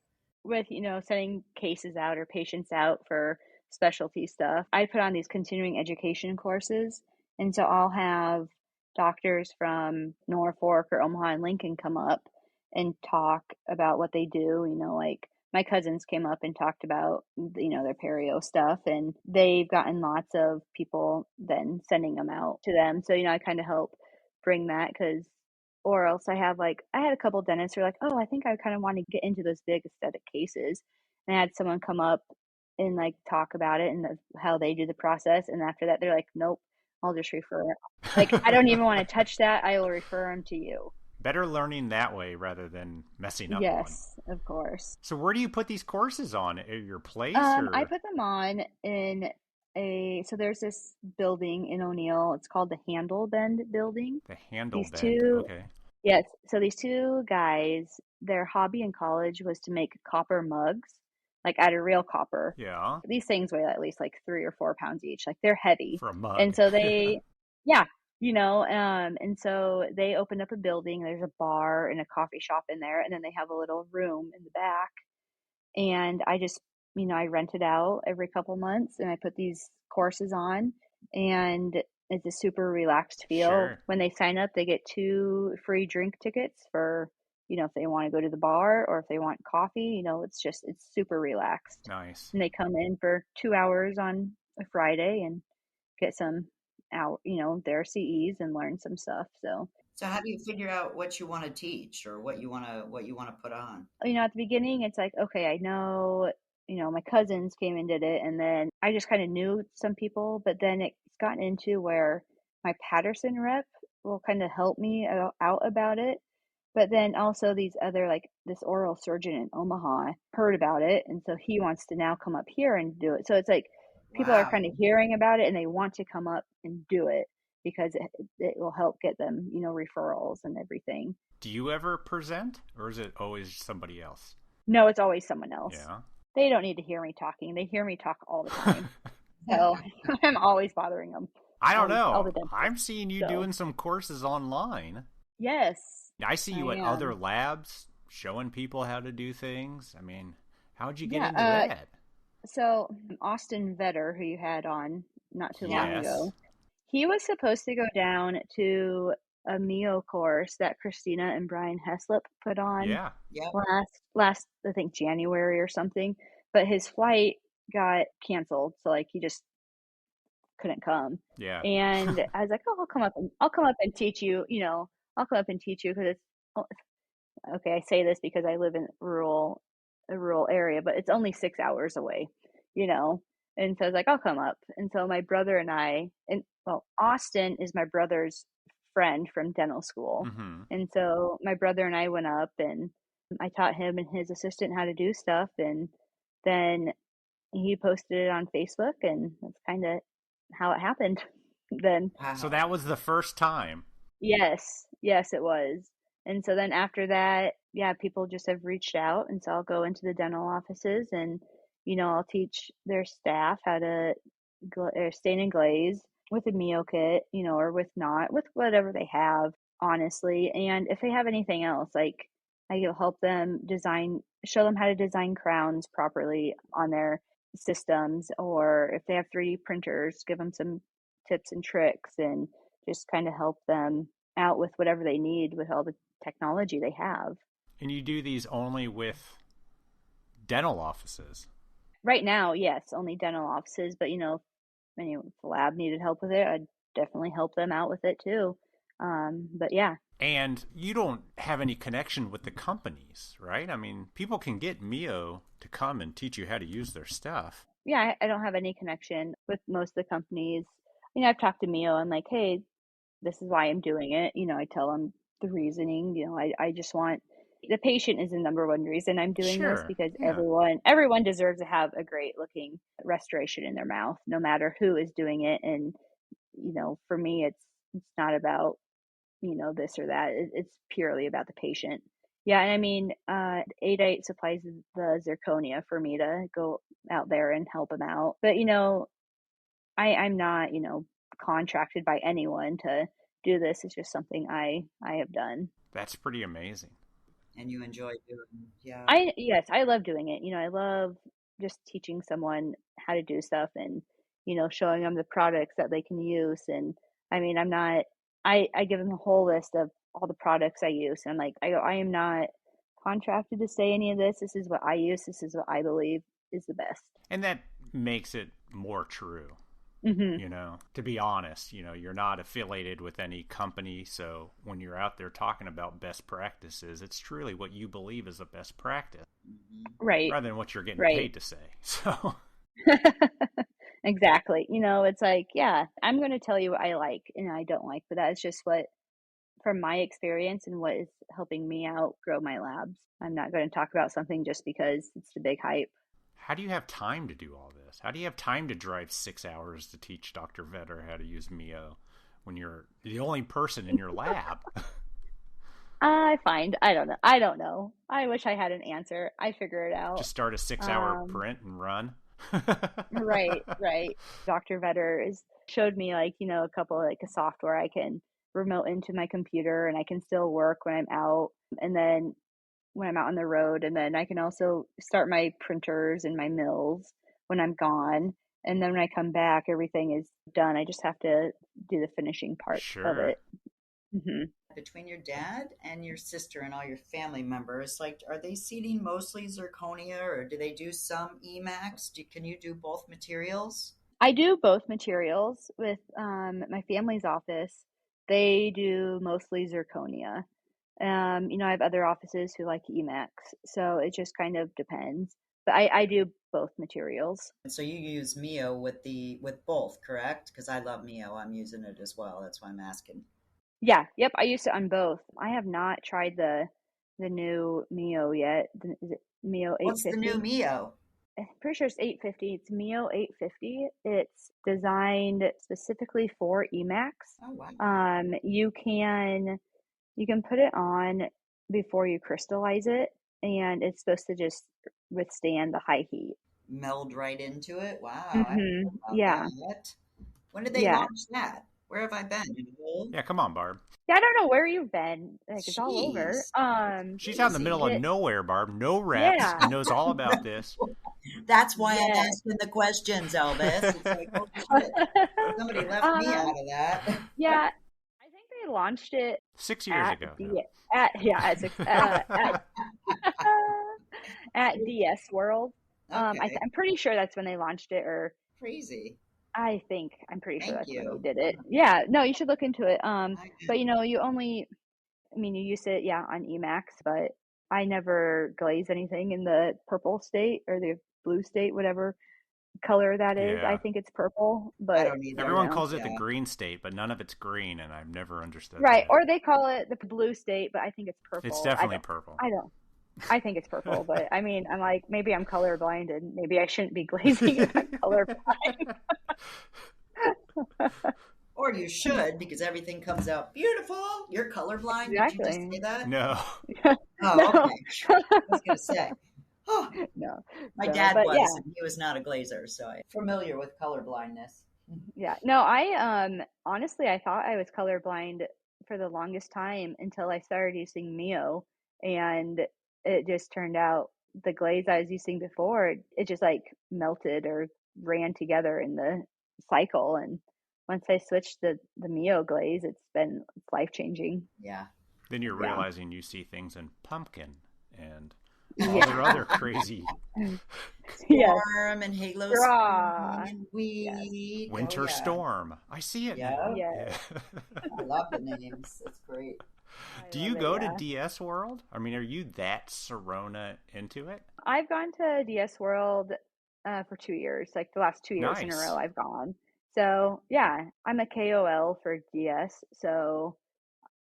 With, sending cases out or patients out for specialty stuff, I put on these continuing education courses. And so I'll have doctors from Norfolk or Omaha and Lincoln come up and talk about what they do. Like my cousins came up and talked about, their perio stuff, and they've gotten lots of people then sending them out to them. So, I kind of help bring that because or else I had a couple dentists who were like, "Oh, I think I kind of want to get into those big aesthetic cases." And I had someone come up and like talk about it and how they do the process. And after that, they're like, "Nope, I'll just refer." Like, I don't even want to touch that. I will refer them to you. Better learning that way rather than messing up one. Yes, of course. So where do you put these courses on? At your place I or put them on in so there's this building in O'Neill. It's called the Handle Bend Building. the handle These bend? two Okay. Yes. So these two guys, their hobby in college was to make copper mugs, like out of real copper. Yeah. These things weigh at least like 3 or 4 pounds each. Like they're heavy. For a mug. And so yeah, and so they opened up a building. There's a bar and a coffee shop in there, and then they have a little room in the back. And I just, I rent it out every couple months and I put these courses on, and it's a super relaxed feel. Sure. When they sign up, they get 2 free drink tickets for, if they want to go to the bar or if they want coffee, it's super relaxed. Nice. And they come in for 2 hours on a Friday and get some out, their CEs and learn some stuff. So So how do you figure out what you want to teach or what you want to put on? at the beginning, it's like, okay, I know, my cousins came and did it, and then I just kind of knew some people, but then it's gotten into where my Patterson rep will kind of help me out about it. But then also these other, like this oral surgeon in Omaha heard about it, and so he wants to now come up here and do it. So it's like people are kind Wow. of hearing about it and they want to come up and do it because it will help get them, referrals and everything. Do you ever present or is it always somebody else? No, it's always someone else. Yeah. They don't need to hear me talking. They hear me talk all the time. So I'm always bothering them. I don't All know. the dentists. I'm seeing you So doing some courses online. yes, I see I you at other am. labs showing people how to do things. I mean, how'd you get Yeah. into that? So Austin Vetter, who you had on not too long Yes. ago, he was supposed to go down to a Mio course that Christina and Brian Heslop put on Yeah. Yep. last I think January or something, but his flight got canceled, so like he just couldn't come. Yeah. And I was like, "Oh, I'll come up and teach you, I'll come up and teach you because it's oh, okay, I say this because I live in a rural area, but it's only 6 hours away, you know. And so I was like, I'll come up. And so my brother and I, and well, Austin is my brother's friend from dental school. Mm-hmm. And so my brother and I went up and I taught him and his assistant how to do stuff. And then he posted it on Facebook, and that's kind of how it happened. Then So Wow. that was the first time. yes, it was. And so then after that, yeah, people just have reached out. And so I'll go into the dental offices and, I'll teach their staff how to stain and glaze with a Mio kit, or with not, with whatever they have, honestly. And if they have anything else, like I will help them show them how to design crowns properly on their systems, or if they have 3D printers, give them some tips and tricks and just kind of help them out with whatever they need with all the technology they have. And you do these only with dental offices? Right now, yes, only dental offices, but if the lab needed help with it, I'd definitely help them out with it too. But yeah. And you don't have any connection with the companies, right? I mean, people can get Mio to come and teach you how to use their stuff. Yeah, I don't have any connection with most of the companies. I've talked to Mio. I'm like, hey, this is why I'm doing it. I tell them the reasoning. I just want the patient is the number one reason I'm doing this, Sure. because Yeah. everyone deserves to have a great looking restoration in their mouth, no matter who is doing it. And for me, it's not about this or that. It's purely about the patient. Yeah, and I mean, 8 supplies the zirconia for me to go out there and help them out. But I'm not contracted by anyone to do this. It's just something I have done. That's pretty amazing. And you enjoy doing, yeah. Yes, I love doing it. I love just teaching someone how to do stuff, and showing them the products that they can use. And I mean, I give them a whole list of all the products I use. And I'm like, I am not contracted to say any of this. This is what I use. This is what I believe is the best. And that makes it more true. Hmm. To be honest, you're not affiliated with any company. So when you're out there talking about best practices, it's truly what you believe is the best practice, Right. rather than what you're getting Right. paid to say. So Exactly. It's like, yeah, I'm going to tell you what I like and I don't like, but that's just what, from my experience and what is helping me out grow my labs. I'm not going to talk about something just because it's the big hype. how do you have time to do all this? How do you have time to drive 6 hours to teach Dr. Vetter how to use Mio when you're the only person in your lab? I don't know. I wish I had an answer. I figure it out. Just start a 6 hour print and run. Right, right. Dr. Vetter has showed me a couple like a software I can remote into my computer, and I can still work when I'm out, and then when I'm out on the road, and then I can also start my printers and my mills when I'm gone. And then when I come back, everything is done. I just have to do the finishing part of Sure. it. Hmm. Between your dad and your sister and all your family members, like, are they seeding mostly zirconia or do they do some Emax? Can you do both materials? I do both materials with my family's office. They do mostly zirconia. I have other offices who like Emax, so it just kind of depends. But I do both materials. And so you use Mio with both, correct? Because I love Mio. I'm using it as well. That's why I'm asking. Yeah, yep, I use it on both. I have not tried the new Mio yet. Is it Mio What's the new 850? Mio? I'm pretty sure it's 850. It's Mio 850. It's designed specifically for Emax. Oh wow. You can put it on before you crystallize it, and it's supposed to just withstand the high heat. Meld right into it. Wow, I don't know about Yeah, that. When did they yeah. launch that? Where have I been? In a hole? Yeah, come on, Barb. Yeah, I don't know where you've been. Like, it's all over. Jeez. She's out in the Easy. middle of nowhere, Barb. No reps, Yeah. and knows all about this. That's why I'm Yeah. asking the questions, Elvis. It's like, oh shit, somebody left me out of that. Yeah, I think they launched it 6 years at ago. the at yeah at DS World. Okay, I'm pretty sure that's when they launched it, or crazy. I'm pretty sure Thank that's when you. they did it. Yeah, no, you should look into it. I But you use it, yeah, on Emax, but I never glaze anything in the purple state or the blue state, whatever color that is. I Yeah. think it's purple, I but don't either. Everyone calls it the Yeah. green state, but none of it's green, and I've never understood right, that. or they call it the blue state, but I think it's It's purple. definitely purple. I think it's purple, but I mean, I'm like, maybe I'm colorblind and maybe I shouldn't be glazing if I'm colorblind. Or you should, because everything comes out beautiful. You're colorblind. Did you just Exactly. say that? No. Oh, No. okay. I was gonna say. Oh, No. my So, dad but was, yeah, and he was not a glazer, so I'm familiar with colorblindness. yeah. No, I honestly I thought I was colorblind for the longest time until I started using Mio, and it just turned out the glaze I was using before, it just like melted or ran together in the cycle. And once I switched the Mio glaze, it's life changing. Yeah. Then you're Yeah. realizing you see things in pumpkin and all Yeah. their other crazy Yes. Storm and Halo Straw. Spring and Yes. Weed. winter Oh, yeah. storm. I see it Yeah. now. Yes. Yeah. I love the names. It's great. I Do love you it. go to Yeah. DS World? I mean, are you that Serona into it? I've gone to DS World for 2 years, like the last 2 years in a row Nice. I've gone. So yeah, I'm a KOL for DS, so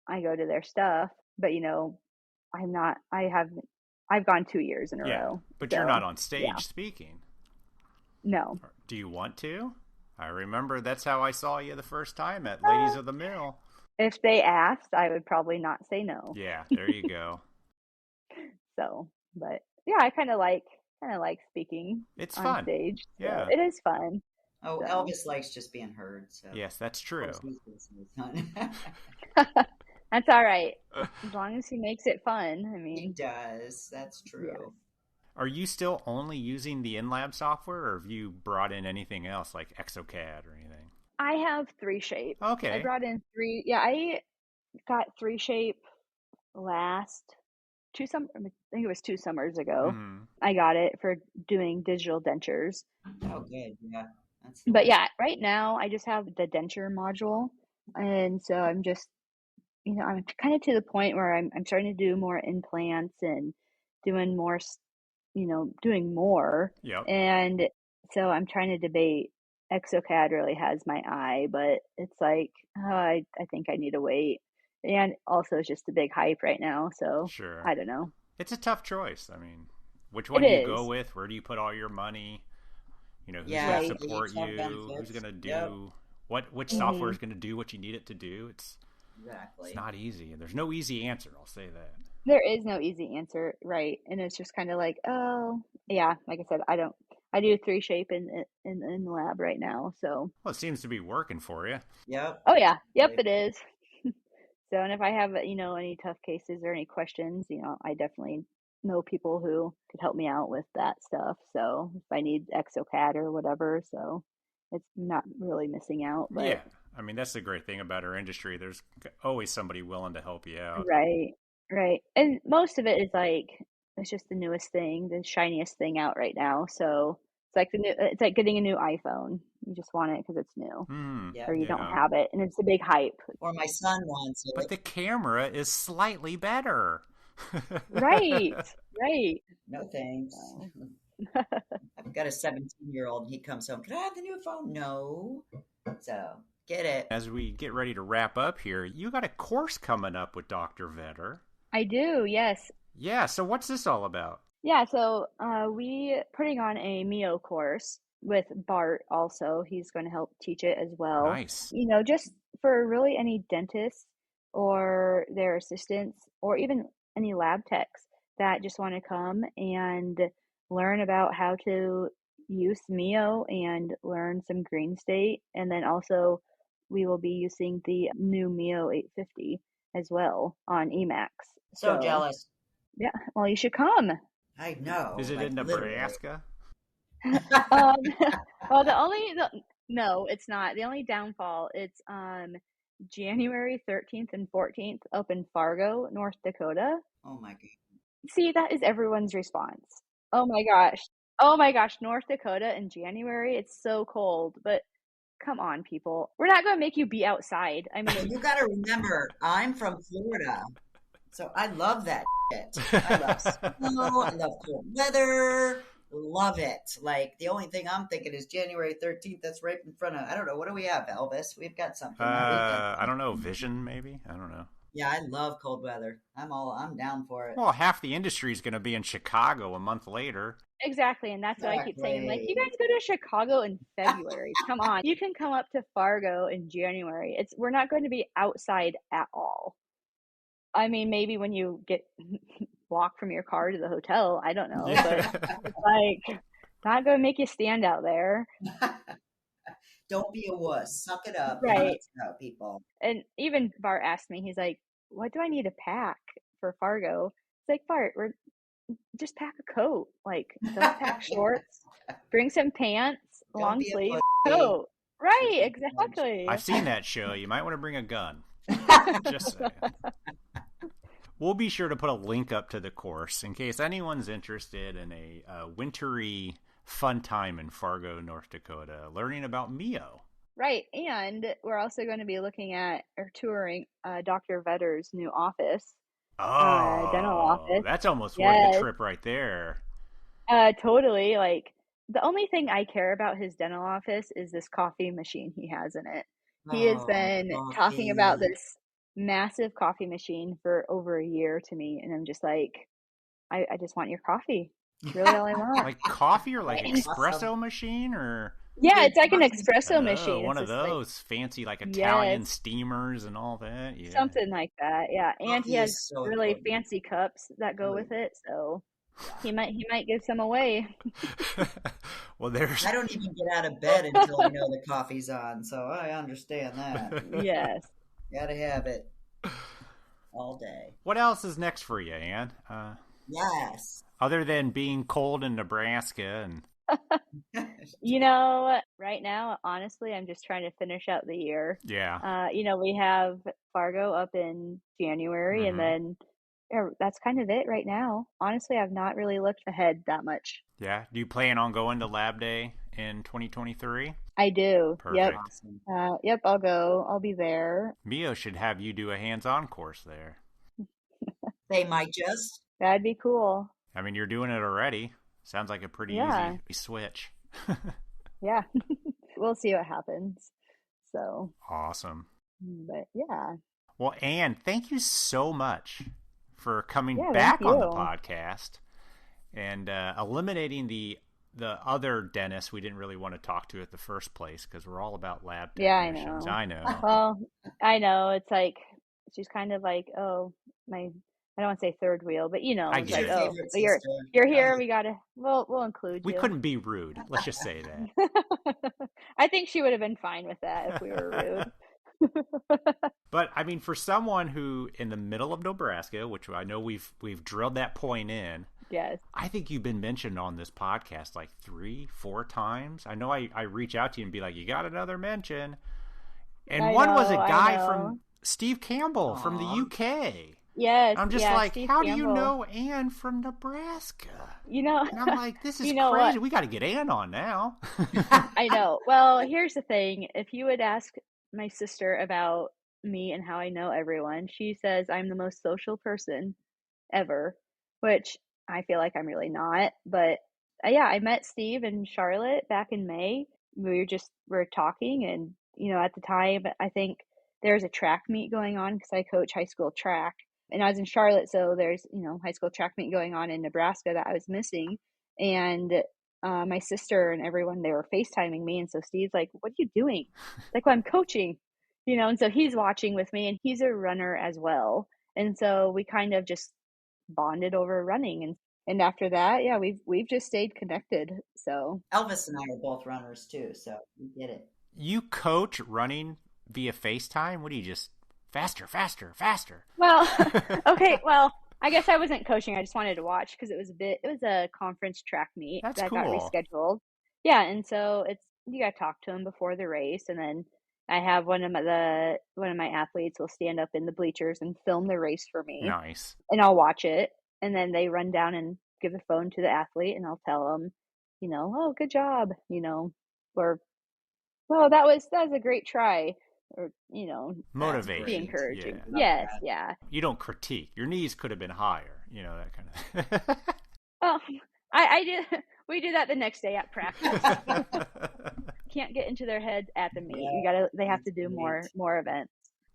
I go to their stuff, but I've gone 2 years in a Yeah, row. but you're not So on yeah, stage speaking. no. Do you want to? I remember that's how I saw you the first time at Ladies of the Mill. If they asked, I would probably not say no. Yeah, there you go. So, but yeah, I kind of like speaking It's on fun. stage. So Yeah. it is fun. Oh, So Elvis likes just being heard. So, of Yes, that's course, true. he's listening. that's all right. As long as he makes it fun. I He mean, does. That's yes. true. Are you still only using the in-lab software, or have you brought in anything else like Exocad or anything? I have 3Shape. I Okay. brought in three. Yeah, I got 3Shape last I think it was 2 summers ago. Mm-hmm. I got it for doing digital dentures. Oh, good. Yeah, that's the But way. yeah, right now I just have the denture module. And so I'm just, I'm kind of to the point where I'm starting to do more implants and doing more, doing more. Yep. And so I'm trying to debate. Exocad really has my eye, but it's like, I think I need to wait. And also, it's just a big hype right now. So Sure. I don't know. It's a tough choice. I mean, which It one do you go is. with? Where do you put all your money? Who's going to Yeah, Right. they support each have you? Who's benefits. going to Yep, do which software Hmm. is going to do what you need it to do? It's exactly. not easy. There's no easy answer, I'll say that. There is no easy answer, right? And it's just kind of like, oh, yeah, like I said, I do 3Shape in the lab right now. So, Well, it seems to be working for you. Yep. oh yeah, yep, Like, it is. So, and if I have, any tough cases or any questions, I definitely know people who could help me out with that stuff. So, if I need Exocad or whatever, so it's not really missing out, but Yeah. I mean, that's the great thing about our industry. There's always somebody willing to help you out. right, right. And most of it is like it's just the newest thing, the shiniest thing out right now. So it's like getting a new iPhone. You just want it because it's new, Hmm. or yep. you don't Yeah. have it, and it's a big hype. Or my son wants But it. the camera is slightly better. Right, right. No thanks. So, I've got a 17-year-old, and he comes home. Can I have the new phone? No. So get it. As we get ready to wrap up here, you got a course coming up with Dr. Vetter. I do, yes. Yeah, so what's this all about? Yeah, so we putting on a Mio course with Bart also. He's going to help teach it as well. Nice. Just for really any dentists or their assistants or even any lab techs that just want to come and learn about how to use Mio and learn some green state. And then also we will be using the new Mio 850 as well on Emacs. So So jealous. yeah, well, you should come. I know. Is it Like in literally. Nebraska? Um, well, no, it's not. The only downfall, it's January 13th and 14th up in Fargo, North Dakota. Oh my god. See, that is everyone's response. Oh my gosh. Oh my gosh, North Dakota in January, it's so cold, but come on, people. We're not going to make you be outside. I mean, You got to remember, I'm from Florida, so I love that shit. I love snow. I love cold weather. Love it. Like the only thing I'm thinking is January 13th. That's right in front of. I don't know. What do we have, Elvis? We've got something that weekend. I don't know. Vision, maybe? I don't know. Yeah, I love cold weather. I'm down for it. Well, half the industry is going to be in Chicago a month later. exactly, and that's what I keep saying. I'm like, you Exactly. guys go to Chicago in February. Come on. You can come up to Fargo in January. We're not going to be outside at all. I mean, maybe when you get walk from your car to the hotel, I don't know, but it's like not going to make you stand out there. Don't be a wuss. Suck it up and Right. let's go, people. And even Bart asked me, he's like, what do I need to pack for Fargo? It's like, Bart, just pack a coat. Like, don't pack shorts. Bring some pants, Don't long be a sleeve pussy. coat. Right, Punch. exactly. I've seen that show. You might want to bring a gun. Just saying. We'll be sure to put a link up to the course in case anyone's interested in a wintry fun time in Fargo, North Dakota, learning about Mio. Right, and we're also going to be looking at or touring Dr. Vedder's new office, dental Oh, office. that's almost worth the Yes, trip right there. totally. Like, the only thing I care about his dental office is this coffee machine he has in it. He has Oh, been talking about coffee. this massive coffee machine for over a year to me, and I'm just like, I just want your coffee. It's really all I want. Like coffee or like And espresso machine or yeah, it's like an Coffee. espresso machine. one It's of just like, those fancy like Italian yes, steamers and all that. Yeah. something like that. Yeah, and he Coffee has is so really important. fancy cups that go with it, so he might give some away. Well, there's I don't even get out of bed until I know the coffee's on, so I understand that. Yes. Gotta have it all day. What else is next for you, Ann? Yes. Other than being cold in Nebraska and Right now, honestly, I'm just trying to finish out the year. yeah. We have Fargo up in January, and Hmm. then that's kind of it right now. Honestly, I've not really looked ahead that much. Yeah. Do you plan on going to Lab Day in 2023? I do. Yep. Perfect. Awesome. Yep, I'll go. I'll be there. Mio should have you do a hands-on course there. They might just. That'd be cool. I mean, you're doing it already. Sounds like a pretty Yeah. easy switch. Yeah. We'll see what happens. So, Awesome. but yeah. Well, Ann, thank you so much for coming Yeah, thank back on the you. podcast and eliminating the other dentist we didn't really want to talk to at the first place because we're all about lab Yeah, I technicians. know. I know. Well, I know. It's like, she's kind of like, oh, I don't want to say third wheel, but I it's get like, it. oh, Favorite you're sister. you're Go here. ahead. We gotta, we'll include We you. couldn't be rude. Let's just say that. I think she would have been fine with that if we were rude. But I mean, for someone who in the middle of Nebraska, which I know we've drilled that point in, Yes. I think you've been mentioned on this podcast like 3-4 times. I know I reach out to you and be like, you got another mention. And I one was a know, I guy know. from Steve Campbell from the Aw. UK. Yes. I'm just Yeah, like, Steve how do you Campbell. know Ann from Nebraska? And I'm like, this is You know crazy. what? We got to get Ann on now. I know. Well, here's the thing. If you would ask my sister about me and how I know everyone, she says I'm the most social person ever, which I feel like I'm really not. But yeah, I met Steve and Charlotte back in May. We were talking, and at the time, I think there's a track meet going on because I coach high school track, and I was in Charlotte, so there's high school track meet going on in Nebraska that I was missing, and my sister and everyone, they were FaceTiming me, and so Steve's like, "What are you doing?" Like, well, I'm coaching, and so he's watching with me, and he's a runner as well, and so we kind of just bonded over running, and after that, yeah, we've just stayed connected. So Elvis and I are both runners too, so we get it. You coach running via FaceTime? What do you just faster, faster, faster? well, okay, well, I guess I wasn't coaching. I just wanted to watch because it was a conference track meet That's that got cool. rescheduled. Yeah, and so you got to talk to him before the race, and then I have one of my athletes will stand up in the bleachers and film the race for me, Nice. and I'll watch it, and then they run down and give the phone to the athlete, and I'll tell them, oh, good job, or well, that was a great try, or That's Motivation. be great. encouraging. Yeah. Love Yes, that. yeah. You don't critique. Your knees could have been higher. That kind of Oh, I did. We do that the next day at practice. Can't get into their heads at the meet. They have to That's do great. more events.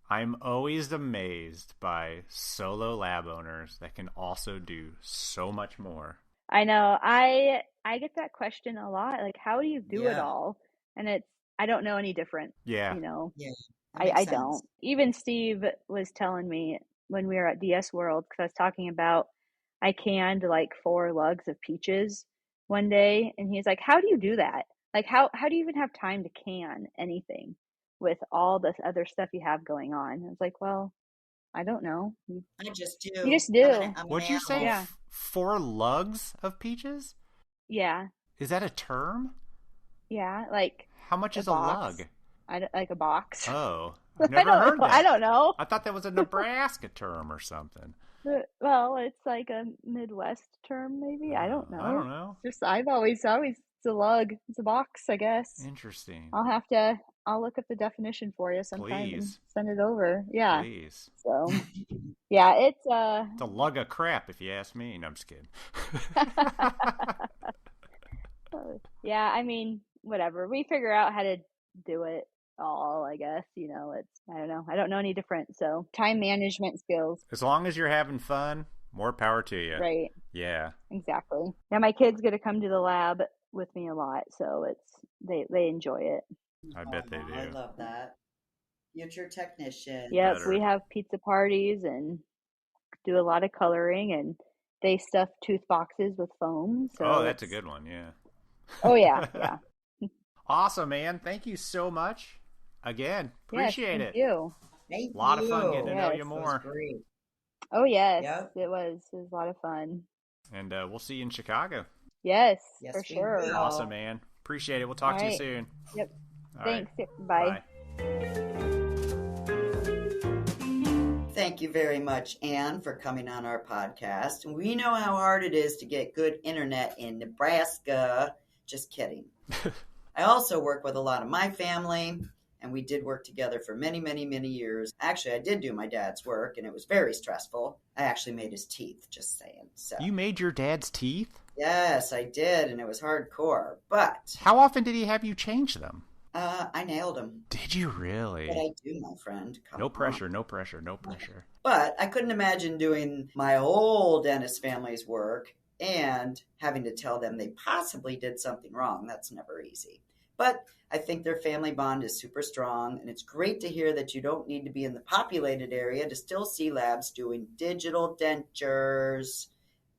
I'm always amazed by solo lab owners that can also do so much more. I know. I get that question a lot. Like, how do you do it Yeah. all? And I don't know any different. Yeah. Yeah. That makes I sense. don't. Even Steve was telling me when we were at DS World, because I was talking about I canned like 4 lugs of peaches one day, and he's like, "How do you do that? Like, how do you even have time to can anything with all this other stuff you have going on?" I was like, "Well, I don't know. I just You do. just do. I'm an Would you say animal. Yeah. 4 lugs of peaches? Yeah. Is that a term? Yeah. Like How much a is a box. lug? Like a box. Oh, I've never heard that. I don't know. I thought that was a Nebraska term or something. Well, it's like a Midwest term, maybe. I don't know. I don't know. Just I've always it's a lug. It's a box, I guess. Interesting. I'll look up the definition for you sometime and Please. send it over. Yeah. Please. So yeah, it's It's a lug of crap, if you ask me. No, I'm just kidding. yeah, I mean, whatever. We figure out how to do it all, I guess. I don't know. I don't know any different. So time management skills. As long as you're having fun, more power to you. Right. Yeah. Exactly. Yeah, my kids get to come to the lab with me a lot, so they enjoy it. I bet they do. I love that. Future technician. Yep, Better. we have pizza parties and do a lot of coloring, and they stuff tooth boxes with foam. So that's a good one, yeah. Oh yeah, yeah. Awesome, man. Thank you so much. Again, appreciate yes, it. Thank you. Thank A lot you. of fun getting to know Yes. you That more. was great. Oh yes, Yep. it was a lot of fun. And we'll see you in Chicago. Yes, Yes, for we sure. will. Awesome, man. Appreciate it. We'll talk to you Alright. soon. Yep. All right. Thanks. Bye. Thank you very much, Anne, for coming on our podcast. We know how hard it is to get good internet in Nebraska. Just kidding. I also work with a lot of my family, and we did work together for many, many, many years. Actually, I did do my dad's work, and it was very stressful. I actually made his teeth, just saying. So You made your dad's teeth? yes, I did, and it was hardcore. But How often did he have you change them? I nailed him. Did you really? But I do, my friend. Come No on. pressure, no pressure, no pressure. But I couldn't imagine doing my whole dentist family's work and having to tell them they possibly did something wrong. That's never easy. But I think their family bond is super strong, and it's great to hear that you don't need to be in the populated area to still see labs doing digital dentures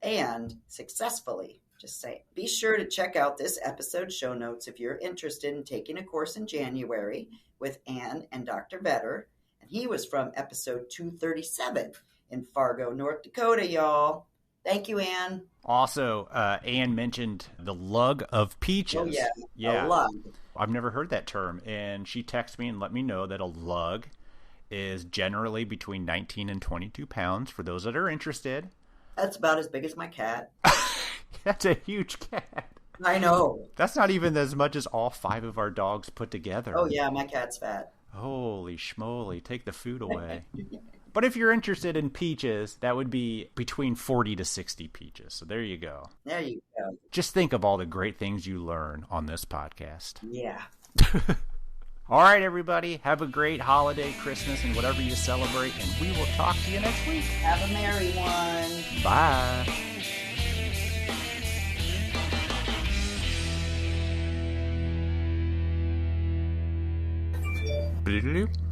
and successfully. Just saying. Be sure to check out this episode's show notes if you're interested in taking a course in January with Anne and Dr. Vetter. And he was from episode 237 in Fargo, North Dakota, y'all. Thank you, Anne. Also, Anne mentioned the lug of peaches. Oh, yeah. Yeah. A lug. I've never heard that term. And she texted me and let me know that a lug is generally between 19 and 22 pounds for those that are interested. That's about as big as my cat. That's a huge cat. I know. That's not even as much as all 5 of our dogs put together. Oh, yeah, my cat's fat. Holy schmoly, take the food away. But if you're interested in peaches, that would be between 40 to 60 peaches. So there you go. There you go. Just think of all the great things you learn on this podcast. Yeah. All right, everybody. Have a great holiday, Christmas, and whatever you celebrate. And we will talk to you next week. Have a merry one. Bye.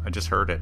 I just heard it.